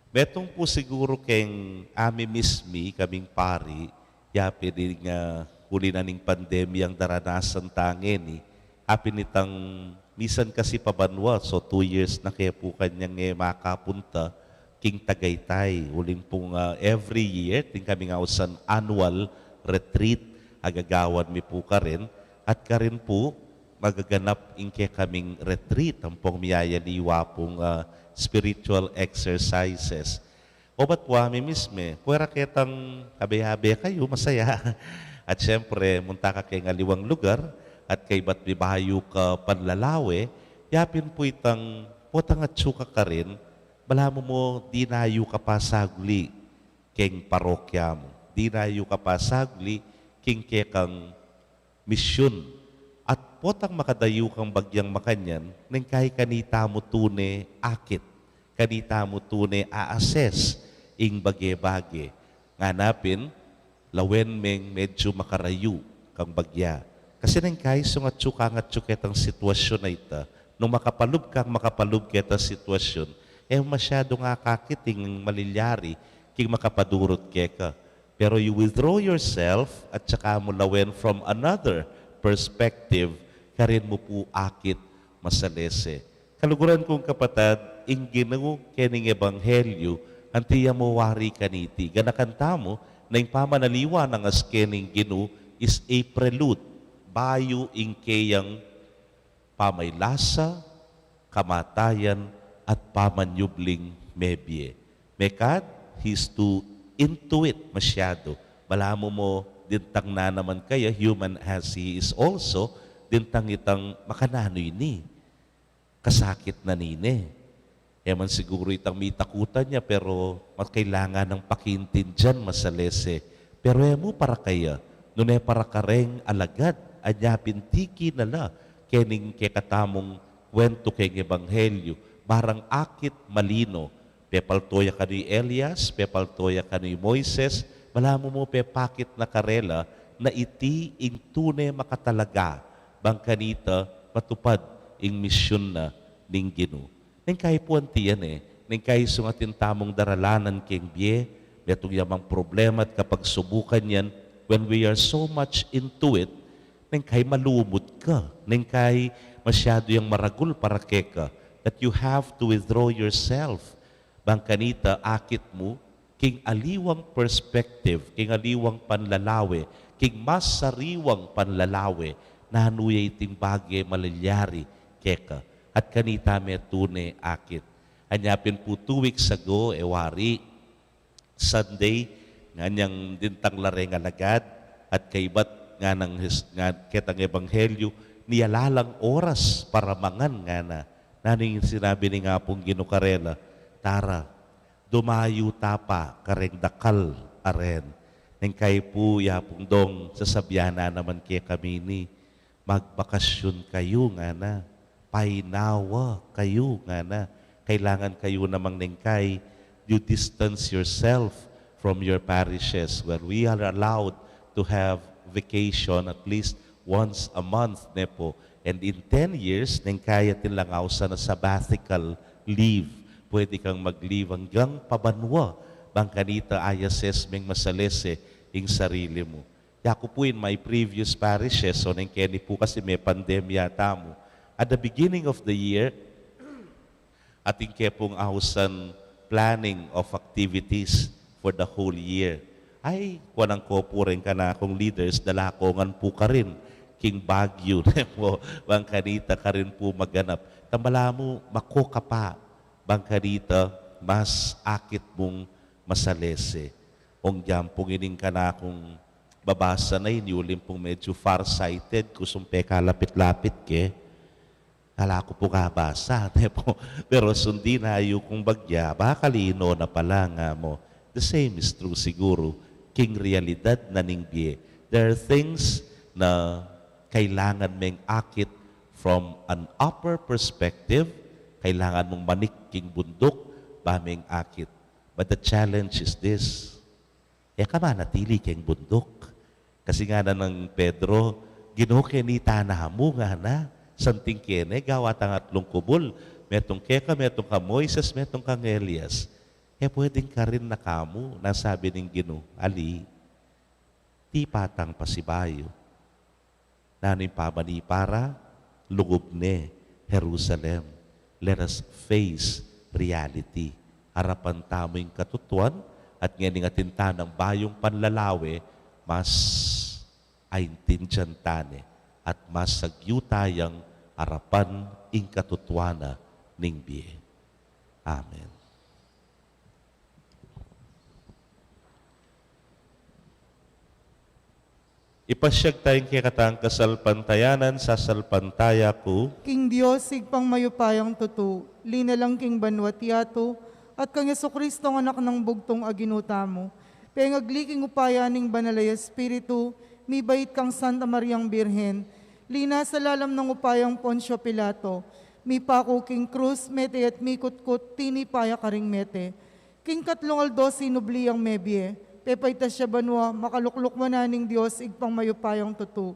Betong po siguro keng ami mismi, kaming pari, yapi din nga huli na ning pandemyang daranasan tangin. Hapi nitang misan kasi pabanwa, so 2 years na kaya po kanyang makapunta, king Tagaytay. Huling pong every year, ting kami nga usan annual retreat, agagawan mi po ka rin, at ka rin po, magaganap inke kaming retreat, ang pong miyayaliwa pong spiritual exercises. O ba't po kami misme? Pwera ketang habe-habe kayo, masaya. At syempre, munta ka kay ngaliwang lugar, at kay ba't bibahayo ka panlalawe, yapin po itang potang at suka ka rin, bala mo dinayo ka pa sagli keng parokya mo. Dinayo ka pa sagli king kekang misyon. At potang makadayo kang bagyang makanyan, nang kay kanita mo tune akit, kanita mo tune a-assess ing bagye-bagye. Nganapin, lawen meng medyo makarayo kang bagya. Kasi nang kay sungatsu kangatsu ketang sitwasyon na ita, nung makapalub ketang sitwasyon, masyado nga kakiting malilyari, king makapadurot keka. Pero you withdraw yourself at saka mo lawen from another perspective, karin mo po akit masalese. Kaluguran kong kapatad, ing Ginoo kening ebanghelyo, antiya mo wari kaniti. Ganakanta mo, na yung pamanaliwa ng askening Ginoo is a prelude, bayo ing kayang pamaylasa, kamatayan, at pamanyubling mebye. Mekad, he's too into it masyado. Malamo mo, dintang na naman kaya, human as he is also, dintang itang makananoy ni. Kasakit na nini. Eman siguro itang may takutan niya, pero kailangan ng pakintin dyan masalese. Pero emo para kaya, nune para kareng alagad, anya pintiki nala, kening kekatamong kwento keng ebanghelyo, barang akit malino, pepaltoya ka ni Elias, pepaltoya ka ni Moises, malamo mo pepakit na karela na iti ing tune makatalaga bang kanita matupad ing misyon na ning Ginoo. Neng kay po antiyan neng kay sungatin tamong daralanan keng bie, betong yamang problema at kapag subukan yan, when we are so much into it, neng kay malumot ka, neng kay masyado yung maragul para keka, that you have to withdraw yourself. Bang kanita, akit mo, king aliwang perspective, king aliwang panlalawe, king mas sariwang panlalawe, na hanuyay ting bagay malalyari, keka. At kanita may tune akit. Anyapin po 2 weeks ago, ewari, Sunday, nganyang dintang lareng alagad, at kaibat nga ng ketang ebanghelyo, niyalalang oras para mangan nga na. Naning sinabi ni nga pong Ginukarela, tara, dumayo tapa, kareng dakal, aren. Neng kay po, yapong dong, sasabyana naman kaya kami ni, magbakasyon kayo nga na, painawa kayo nga na. Kailangan kayo namang nengkay, you distance yourself from your parishes where we are allowed to have vacation at least once a month, nepo. And in 10 years, nengkaya tilangaw sa na sabbatical leave. Pwede kang mag-leave hanggang pabanwa. Bang kanita ayases meng masalese ing sarili mo. Yako po in my previous parishes, so neng keni po kasi may pandemya tamo. At the beginning of the year, ating kepong ahusan planning of activities for the whole year. Ay, kuwanang ko po rin ka na akong leaders, dalakongan po ka rin. King Baguio, bang kanita ka rin po maganap. Tambala mo, makoka pa, bang kanita, mas akit mong masalese. Ong jampong ining ka na akong babasa na inyulim pong medyo far-sighted, kusumpe kalapit-lapit ke. Kala ko po kabasa, pero sundi na yung kong bagya, bakalino na pala nga mo. The same is true siguro, king realidad na ningbye. There are things na kailangan meng akit from an upper perspective, kailangan mong maniking bundok, bameng akit. But the challenge is this, ka manatili keng bundok. Kasi nga na ng Pedro, Ginoo kenita na mo nga na, santing kene, gawat ang atlong kubol, metong keka, metong ka Moises, metong kang Elias. Pwedeng ka rin na kamo, nasabi ng Ginoo, ali, ti patang pasibayo. Nanin pamani para, lugub ne, Jerusalem. Let us face reality. Harapan tamo yung katutuan, at ngayon atin tanang bayong panlalawe, mas aintindyan tane, at mas sagyutayang harapan ing katutuana ning biye. Amen. Ipasyag tayong kikatang kasalpantayanan sa salpantaya ko. King Diyos, igpang mayupayang tutu, linalang king banwatiato, at kang Yesu-Kristo ng anak ng bugtong aginuta mo. Pengagli upayaning banalay Espiritu, mi bait kang Santa Mariang Birhen, lina sa lalam ng upayang Poncio Pilato, mi pako king krus, mete at mikut-kut, tini paya karing mete. King katlong aldo sinubliyang mebye, pepayta siya banwa, makalukluk mananing Diyos, igpang mayupayang tutu.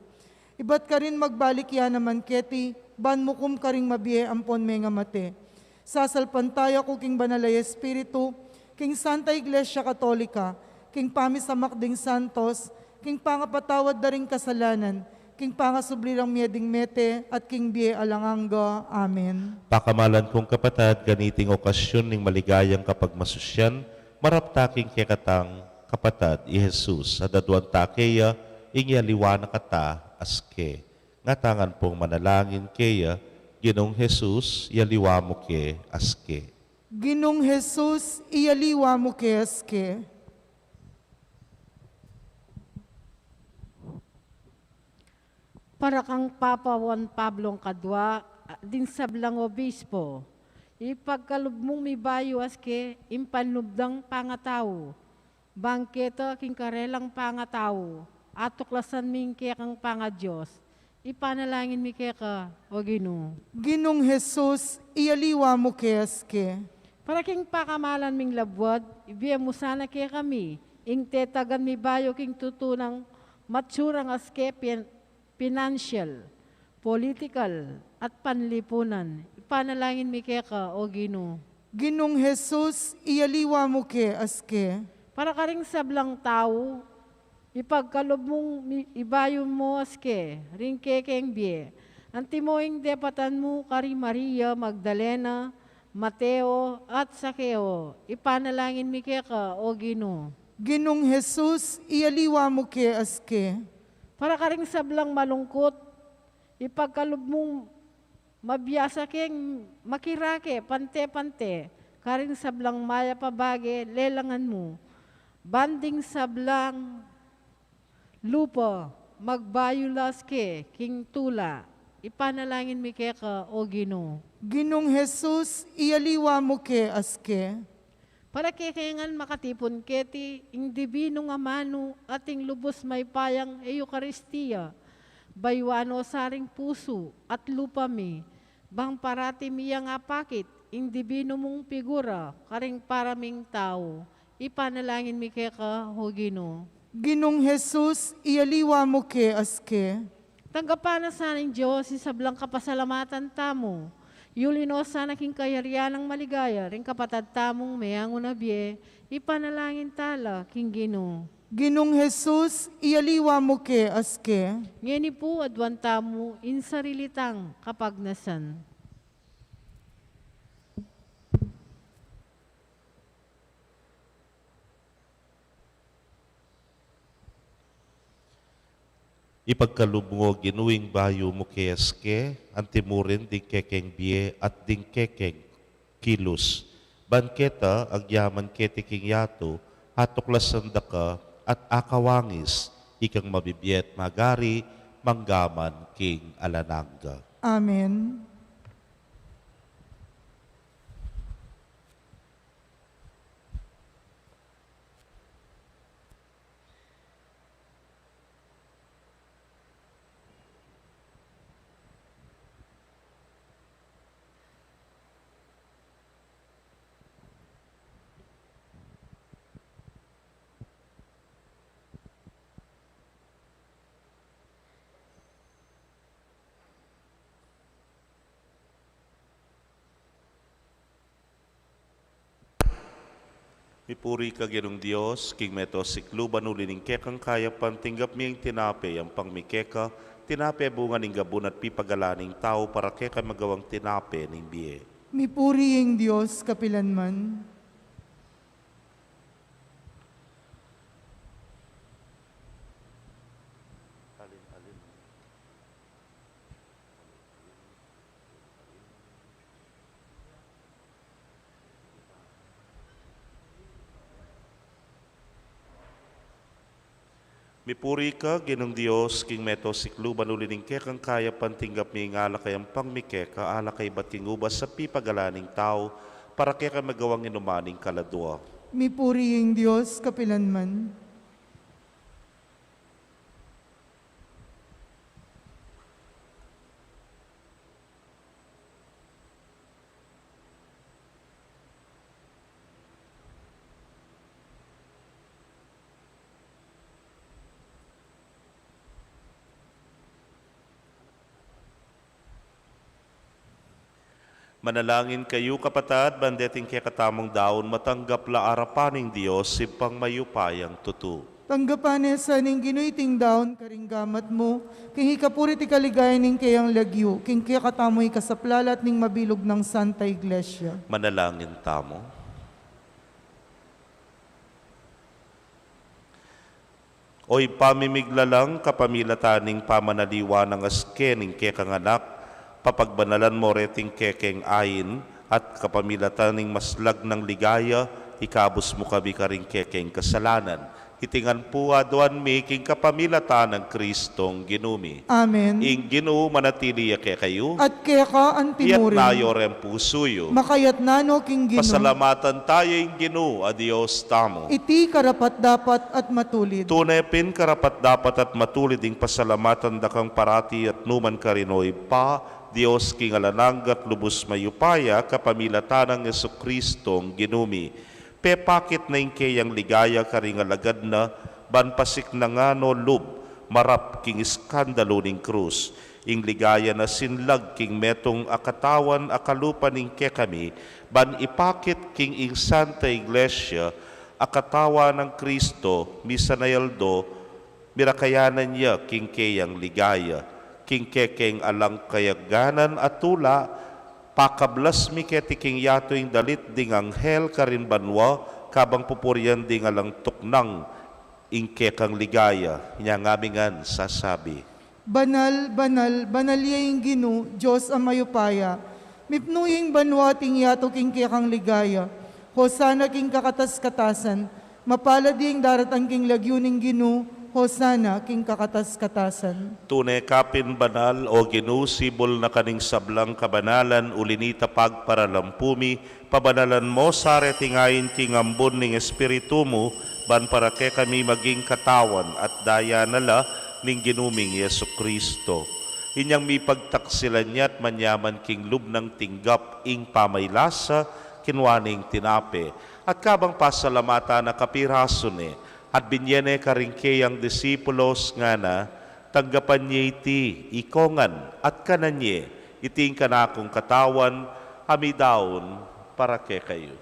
Ibat ka rin magbalik yan naman keti, ban mukum ka ring mabye ampon menga mate. Sasalpantaya ko king banalay Espiritu, king Santa Iglesia Katolika, king pamisamak ding santos, king pangapatawad da ring kasalanan, king pangasublirang mieding mete, at king bie alangangga. Amen. Pakamalan kong kapatad, ganiting okasyon ning maligayang kapagmasusyan, maraptaking kekatang kapatad i Jesus, sa daduan takeya, ingyaliwa na kata aske. Ngatangan pong manalangin keya, Ginong Jesus, yaliwa mo ke aske. Ginong Jesus, iyaliwa mo keske. Para kang Papa Juan Pablong Kadwa, din sablang obispo, ipagkalub mong may bayo aske, impanubdang pangataw, bangketo king karelang pangataw, atuklasan ming kekang pangadiyos, ipanalangin mi keka, o Ginoo. Ginong Jesus, iyaliwa mo keske. Para king pakamalan ming labwad, ibiya mo sana kaya kami, ing tetagan mi bayo king tutunang matsurang aske financial, political, at panlipunan. Ipanalangin mi kaya ka, o Ginoo. Ginong Jesus, iyaliwa mo aske. Para ka ring sablang tao, ipagkalob mong ibayo mo aske, ring kekeng biye. Antimoing depatan mo kari Maria, Magdalena, Mateo, at Sakeo. Ipanalangin mi kaya ka, o Ginoo. Ginong Jesus, iyaliwa mo aske. Para ka ring sablang malungkot, ipagkalob mong mabiyasa keng makirake, pante-pante, karing sablang maya pabage, lelangan mo. Banding sablang lupa, magbayulas ke, king tula, ipanalangin mi kaya ka, o Ginoo. Ginong Jesus, iyaliwa mo aske. Para kekengan makatipon keti, ing divino nga mano, ating lubos may payang Eucharistia, baywano saring puso at lupa mi, bang parati miya nga pakit, ing divino mong figura, karing paraming tao, ipanalangin mi kaya ka, o Ginoo. Ginong Jesus, iyaliwa mo aske. Tanggapan na sana ng Diyos, isablang kapasalamatan tamo. Yulino sana king kayarian ng maligaya, ring kapatad tamong mayang unabye, ipanalangin tala, king Ginoo. Ginong Jesus, iyaliwa mo aske. Ngeni po adwan tamo, insarilitang kapagnasan. Ipagkalubmo ginuing bayo mo keske, antimurin ding kekeng biye at ding kekeng kilos. Banketa agyaman keti king yato, atuklasan da ka at akawangis, ikang mabibiyet magari, manggaman king alananga. Amen. Mipuri ka ginong Diyos, king meto sikluban ulining kekang kaya pantinggap miyang tinape, ang pangmikeka, tinape bunga ning gabun at pipagalaning tao para keka magawang tinape ning biye. Mipuri ang Diyos kapilanman. Mipuri ka, ginong Diyos, king meto sikluban ulining kekang kaya pantinggap miyang alakay ang pangmikeka, alakay bating ubas sa pipagalaning tao, para keka magawang inumaning kaladwa. Mipuri ang Diyos kapilanman. Manalangin kayo kapatad, bandeting kaya katamang daon, matanggap la arapaning Diyos, sipang mayupayang tutu. Tanggapan sa ning ginuiting daon, karing gamat mo, king hikapuri ti kaligaya ning kayang lagyo, king kaya katamoy kasaplalat ning mabilog ng Santa Iglesia. Manalangin tamo. Oy pamimiglalang kapamilataning pamanaliwa ng askening kekang anak, papagbanalan mo reting kekeng ayin at kapamilataning maslag ng ligaya, ikabos mo kami karing kekeng kasalanan. Itingan po aduan mi king kapamilatan ng Kristong ginumi. Amen. Ing Ginoo manatili kay kayo, At kaya ka ang iyat timurin, nayo ren pusuyo. makayat nano king Ginoo, Pasalamatan tayo ing Ginoo, adios tamo. iti karapat dapat at matulid. Tunay pin karapat dapat at matulid ing pasalamatan dakang parati at numan karinoy pa, Dios king alananggat lubos mayupaya kapamilatan ng Jesukristong ginumi. Pepakit na ing kayang ligaya karing alagad na, banpasik na nga no lub, marap king iskandalo ning krus. Ing ligaya na sinlag king metong akatawan akalupan ning kekami, ban ipakit king ing Santa Iglesia, akatawa ng Kristo, misanayaldo, mirakayanan niya king kayang ligaya, king kekeng alang kayaganan at tula, pakablas mi ketiking yato ing dalit ding anghel karin banwa, kabang pupuryan ding alang tuknang ing kekang ligaya, inyangamingan sasabi. Banal, banal, banal yung Ginoo, Diyos ang mayupaya. Mipnuying banwa ting yato king kekang ligaya. Hosana king kakatas-katasan, mapalad yung daratang king lagyuning Ginoo, Hosana king kakatas-katasan. Tunay kapin banal o ginusibol na kaning sablang kabanalan ulinita pagparalampumi, pabanalan mo sa retingayin king ambon ning espiritu mo, ban para ke kami maging katawan at daya nala ning ginuming Yesu Kristo. Inyang mi pagtaksilan niya at manyaman king lubnang tinggap ing pamaylasa, kinwaning tinape, at kabang pasalamata na kapiraso ni, at binyene karingke ang disipulos nga na, tanggapan niya iti, ikongan, at kananye, iting kanakong katawan, hamidaon, para ke kayo.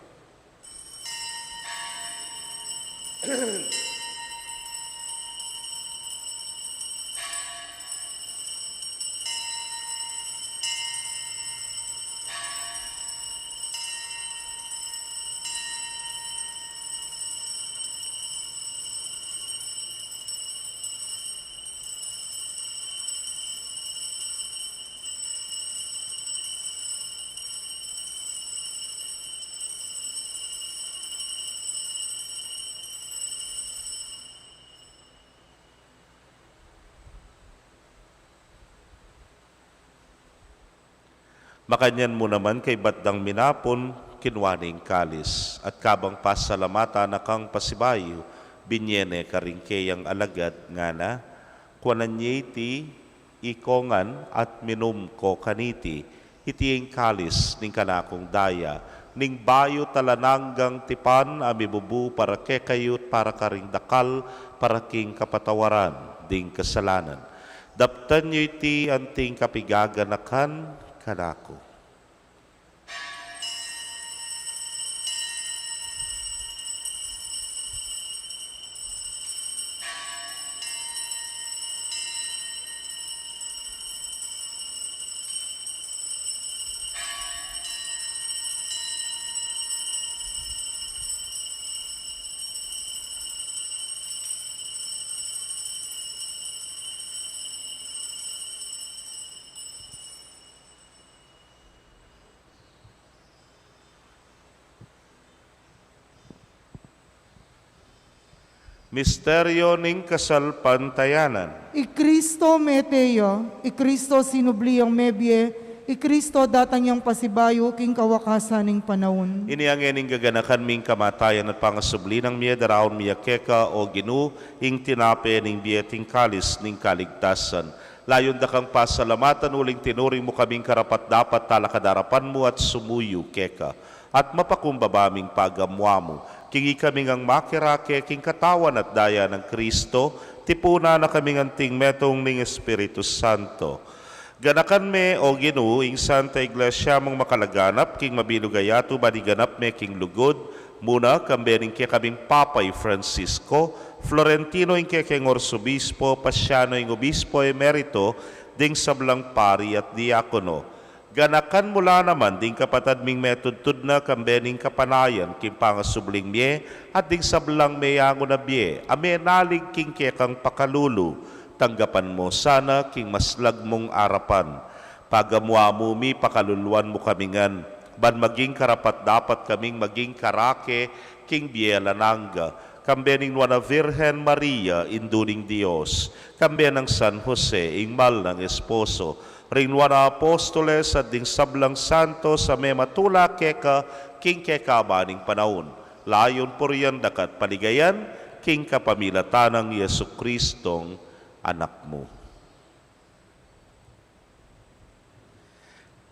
Makanyan mo naman kay batdang minapon, kinwaning kalis, at kabang pasalamata na kang pasibayo, binyene karingkeyang alagad nga na, kwananyeti, ikongan at minum ko kaniti, itiing kalis ning kanakong daya, ning bayo talananggang tipan amibubu para kekayut para karing dakal, para king kapatawaran, ding kasalanan. Daptan nyo iti anting kapigaganakan, kanako. Misteryo ning kasalpantayanan. I-Kristo meteya, I-Kristo sinubliyang mebye, I-Kristo datang yang pasibayo king kawakasaning panahon. Iniangin gaganakan ming kamatayan at pangasubli ng miya daraon miya keka o ginu, ing tinape ning biyeting kalis ning kaligtasan. Layon da kang pasalamatan uling tinuring mo kaming karapat dapat talakadarapan mo at sumuyo keka. At mapakumbabaming pagamwa mo. Kingi kaming ang makirake king katawan at daya ng Kristo, tipuna na kaming anting metong ning Espiritu Santo. Ganakan me o Ginoo ing Santa Iglesia mong makalaganap king mabinugayato baniganap me king lugod muna kambening kay kaming Papay Francisco Florentino ing kay Orsobispo Pasiano ing Obispo Emerito ding sablang pari at diakono. Ganakan mula naman ding kapatad ming metudtud na kambening kapanayan king pangasubling mie at ding sablang meyango na bie ame nalig king kekang pakalulu. Tanggapan mo sana king maslag mong arapan. Pagamuamumi pakaluluan mo kamingan. Ban maging karapat dapat kaming maging karake king bielananga. Kambening nuana Virgen Maria induning Dios. Kambenang San Jose ingmal ng esposo. Ring nuana apostoles at ding sablang santo sa may matula keka king kekabaning panahon. Layon puriyan dakat paligayan king kapamilatanang Yesu Kristong anak mo.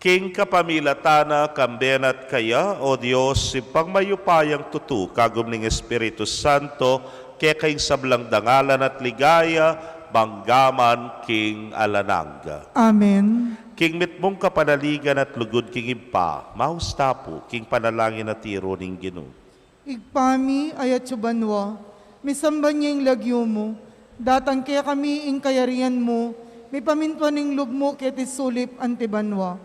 King kapamilatana kambenat kaya, O Diyos, ipangmayupayang tutu kagum ning Espiritu Santo, kaya kayong sablang dangalan at ligaya, banggaman king alananga. Amen. King mitmong kapanaligan at lugod king impa, mahustapo king panalangin at tiro ning Ginoo. Igpami ayat subanwa, misamban niya yung lagyo mo, datang kaya kami ing kayarian mo, may pamintuan ning lub mo kaya tisulip antibanwa.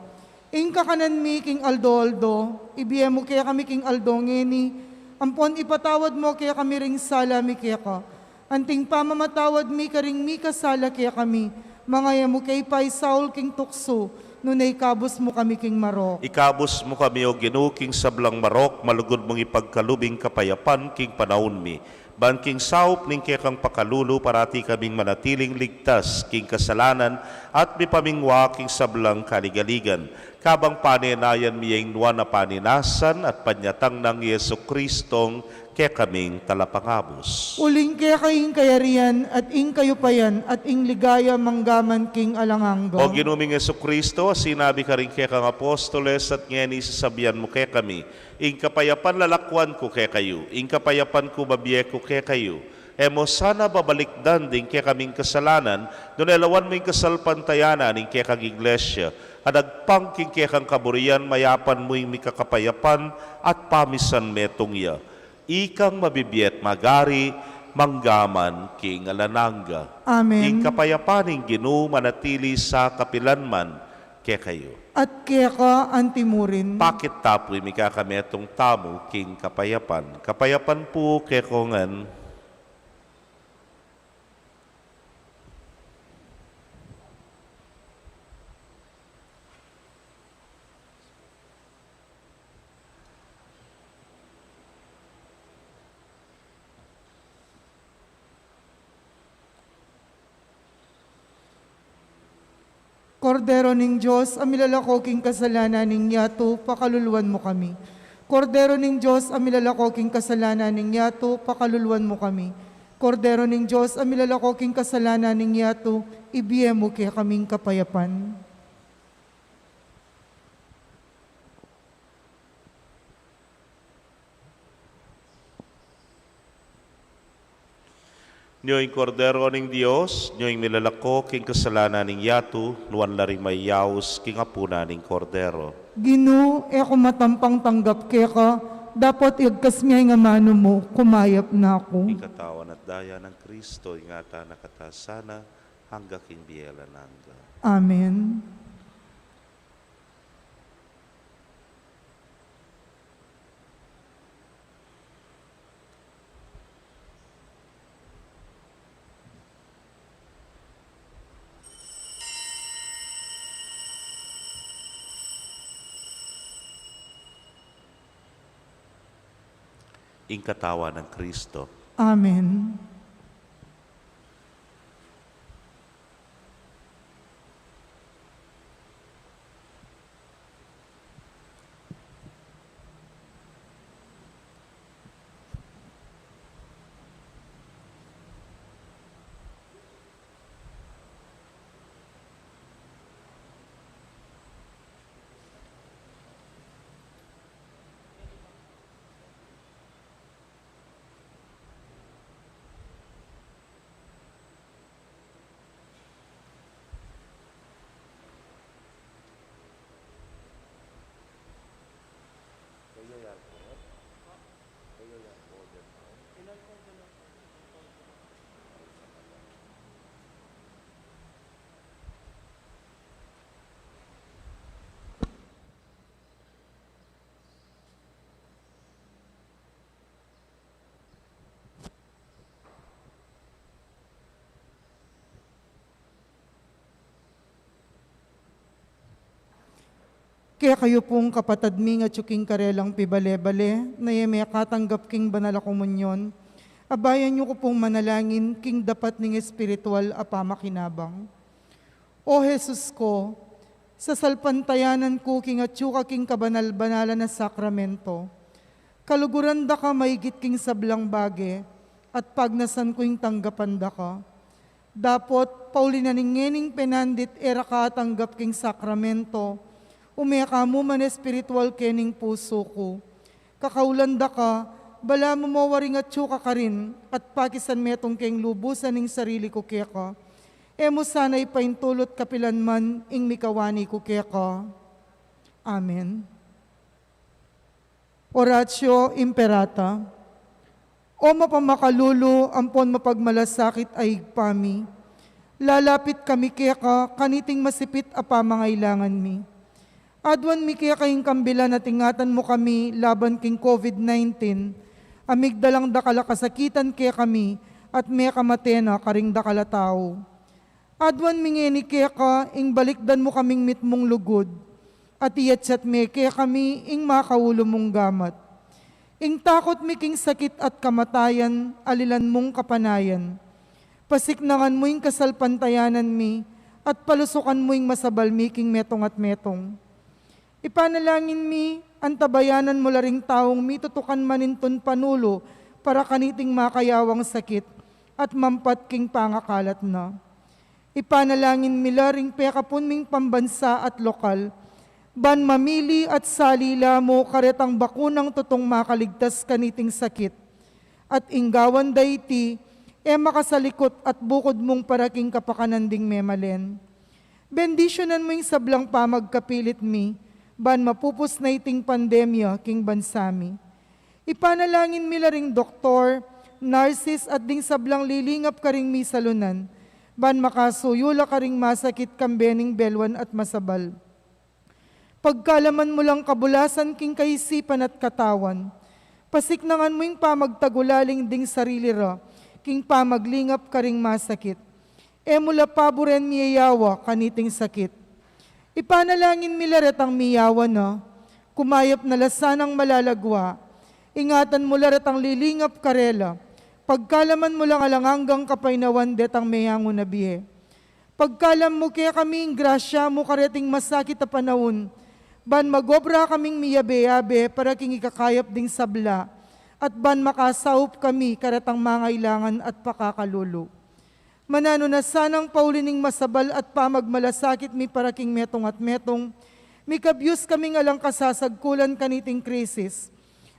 Ing kakanan mi king aldo-aldo, ibiya mo kaya kami king aldo ngeni, ampon ipatawad mo kaya kami ring sala mi kaya ka. Anting pamamatawad mi ka ring mi kasala kaya kami, mangaya mo kay pay Saul king tukso, nunay kabus mo kami king marok. Ikabos mo kami o Ginoo king sablang marok, malugod mong ipagkalubing kapayapan king panahon mi. Ban king saup ning kekang pakalulu parati kaming manatiling ligtas king kasalanan at mipamingwa king sablang kaligaligan. Kabang panenayan miyeng nuwa na paninasan at panyatang ng Yesu Kristong kaya kaming talapangabos. Uling kaya kaying kayarian at ing kayupayan at ing ligaya manggaman king alanganga. O ginuming Yesu Kristo, sinabi ka rin kaya kang apostoles at ngayon isasabihan mo kaya kami, ing kapayapan lalakwan ko kaya kayo, ing kapayapan ko babiye ko kaya kayo. Emo sana babalikdan din kaya kaming kasalanan, doon elawan mo yung kasalpantayanan ing kaya kang iglesia, at agpangking kaya kang kaburian, mayapan mo yung mikakapayapan at pamisan metong ya. Ikang mabibiyet magari, manggaman king alananga. Amen. Ing kapayapaning Ginoo manatili sa kapilanman kaya kayo. At kaya ka antimurin. Pakit tapoy mikakametong tamo king kapayapan. Kapayapan po kaya kongan. Kordero ning Diyos, amilalakoking kasalanan ning yato, pakaluluan mo kami. Kordero ning Diyos, amilalakoking kasalanan ning yato, pakaluluan mo kami. Kordero ning Diyos, amilalakoking kasalanan ning yato, ibiye mo kaya kaming kapayapan. Niyo'y kordero ning Dios, niyo'y milalako king kasalanan ning yatu, nuwan laring may yaus king apuna ning kordero. Gino, ako matampang tanggap kaya ka, dapat igkas niya nga mano mo, kumayap na ako. Ikatawan at daya ng Kristo, ingata nakatasana, hangga king biyela nangga. Amen. Ing katawan ng Kristo. Amen. Kaya kayo pong kapatad mi nga tsuking karelang pibale-bale, na yeme katanggap king banal a komunyon, abayan niyo ko pong manalangin king dapat ning espiritual a pamakinabang. O Jesus ko, sa salpantayanan ko king atsuka king kabanal-banalan na sakramento, kaluguran da ka maigit king sablang bage, at pagnasan ko ing tanggapan da ka. Dapot, paulinaningening penandit era ka tanggap king sakramento, umeka mo man espiritual kening puso ko. Kakaulanda ka, bala mo mawaring at tsuka ka rin, at pakisan metong keng lubusan ning sarili ko keka. Emo sana'y paintulot kapilan man, ing mikawani ko keka. Amen. Oratio Imperata. O mapamakalulo, ampon mapagmalasakit ay igpami. Lalapit kami keka, kaniting masipit a pamangailangan mi. Adwan mi kaya kayong kambila na tingatan mo kami laban king COVID-19, amigdalang dakala kasakitan kaya kami, at may kamatena karing dakala tao. Adwan mi ngeni kaya ka, ing balikdan mo kaming mitmong lugod, at iyatsat me kaya kami, ing makaulo mong gamat. Ing takot mi king sakit at kamatayan, alilan mong kapanayan. Pasiknangan mo ing kasalpantayanan mi, at palusukan mo ing masabal mi king metong at metong. Ipanalangin mi, antabayanan mo laring taong mi tutukan maninton panulo, para kaniting makayawang sakit, at mampat king pangakalat na. Ipanalangin mi laring pekapun ming pambansa at lokal, ban mamili at salila mo karetang bakunang tutong makaligtas kaniting sakit. At inggawan dayti, makasalikot at bukod mong paraking kapakananding memalen. Bendisyonan mo yung sablang pamagkapilit mi, ban mapupos na iting pandemya king bansami. Ipanalangin mi laring doktor, nurses at ding sablang lilingap karing mi salunan, ban makasuyula karing masakit kambening belwan at masabal. Pagkalaman mo lang kabulasan king kaisipan at katawan, pasiknangan mo yung pamagtagulaling ding sarili ra, king pamaglingap karing masakit. Mula paboren miyayawa kaniting sakit. Ipanalangin milaret ang miyawa na, kumayap na lasanang malalagwa, ingatan mo laret ang lilingap karela, pagkalaman mo lang alanganggang kapainawan det ang mayango na bihe. Pagkalam mo kaya kaming grasya mo kareting masakit a panahon, ban magobra kaming miyabe-yabe para king ikakayap ding sabla, at ban makasaup kami karatang mangailangan at pakakalulo. Manano na sanang paulining masabal at pamagmalasakit mi para king metong at metong, mi kabyus kaming alang kasasagkulan kaniting krisis.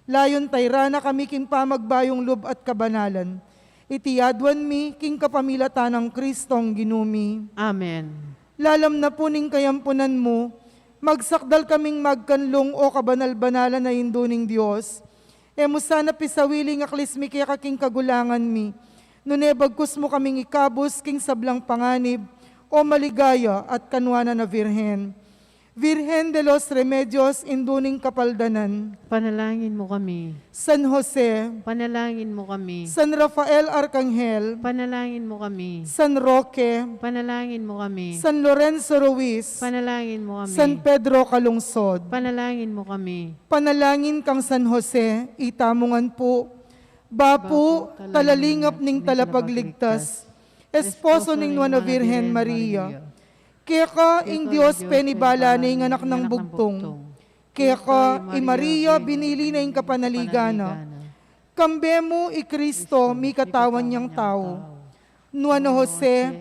Layon tayrana kami king pamagbayong lub at kabanalan. Itiyadwan mi king kapamilatan ng Kristong ginumi. Amen. Lalam na puning kayampunan mo, magsakdal kaming magkanlong o kabanal-banalan na induning Diyos. Emo sana pisawiling aklismi kaya kaking kagulangan mi, nunebagkus mo kaming ikabos king sablang panganib, o maligaya at kanwana na Virhen. Virhen de los Remedios, induning kapaldanan. Panalangin mo kami. San Jose, Panalangin mo kami. San Rafael Arcangel, Panalangin mo kami. San Roque, Panalangin mo kami. San Lorenzo Ruiz, Panalangin mo kami. San Pedro Calungsod. Panalangin mo kami. Panalangin kang San Jose, itamungan po, bapo, talalingap ning talapagligtas, esposo ning Nuana Virgen Maria. Kaya ka, ing Diyos penibala na ing anak ng bugtong. Kaya ka, i Maria binili na ing kapanaligana. Kambe mo i Kristo, mi katawan niyang tao. Nuana Jose,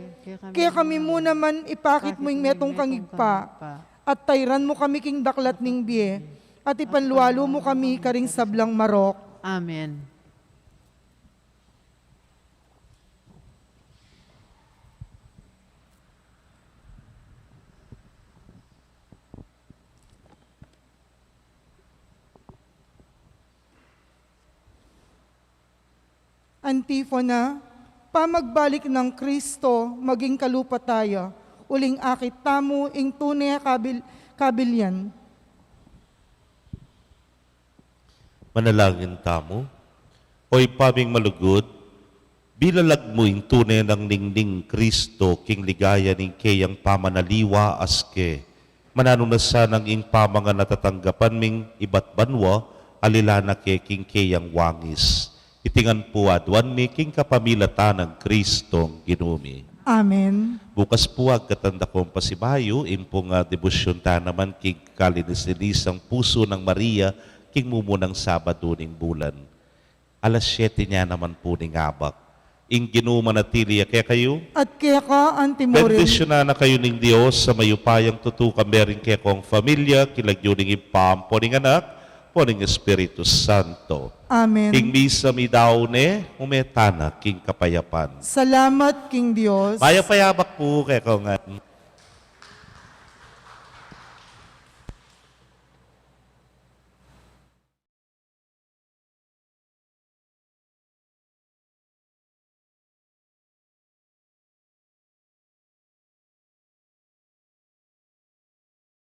kaya kami mo naman ipakit mo ing metong kangigpa, at tayran mo kami king daklat ning biye, at ipanluwalo mo kami karing sablang marok. Amen. Antifona, pamagbalik ng Kristo, maging kalupataya, uling akit tamo, ing tunay kabilyan. Manalangin tamo, oy paming malugod, bilalag mo ing tunay ng ningning Kristo, king ligaya ning kayang pamanaliwa aske, mananunasa ng ing pamanga natatanggapan ming iba't banwa, alilana ke king keyang wangis. Itingan po adwan mi king kapamilatan ng Kristong ginumi. Amen. Bukas po agkatanda kong pasibayo, impong debosyon ta naman king kalinilisang puso ng Maria, king mumunang Sabado ning bulan. Alas 7 niya naman po ning abak. Ing ginumanatili kaya kayo, At kaya ka, antimurin, bendisyonan na kayo ng Diyos sa mayupayang tutukan meron kaya kong familia, kilagyo ning ipam po ning anak, po ning Espiritu Santo. Amen. King misa mi daw ne, umetana king kapayapan. Salamat, King Diyos. Maya payabak po kaya kong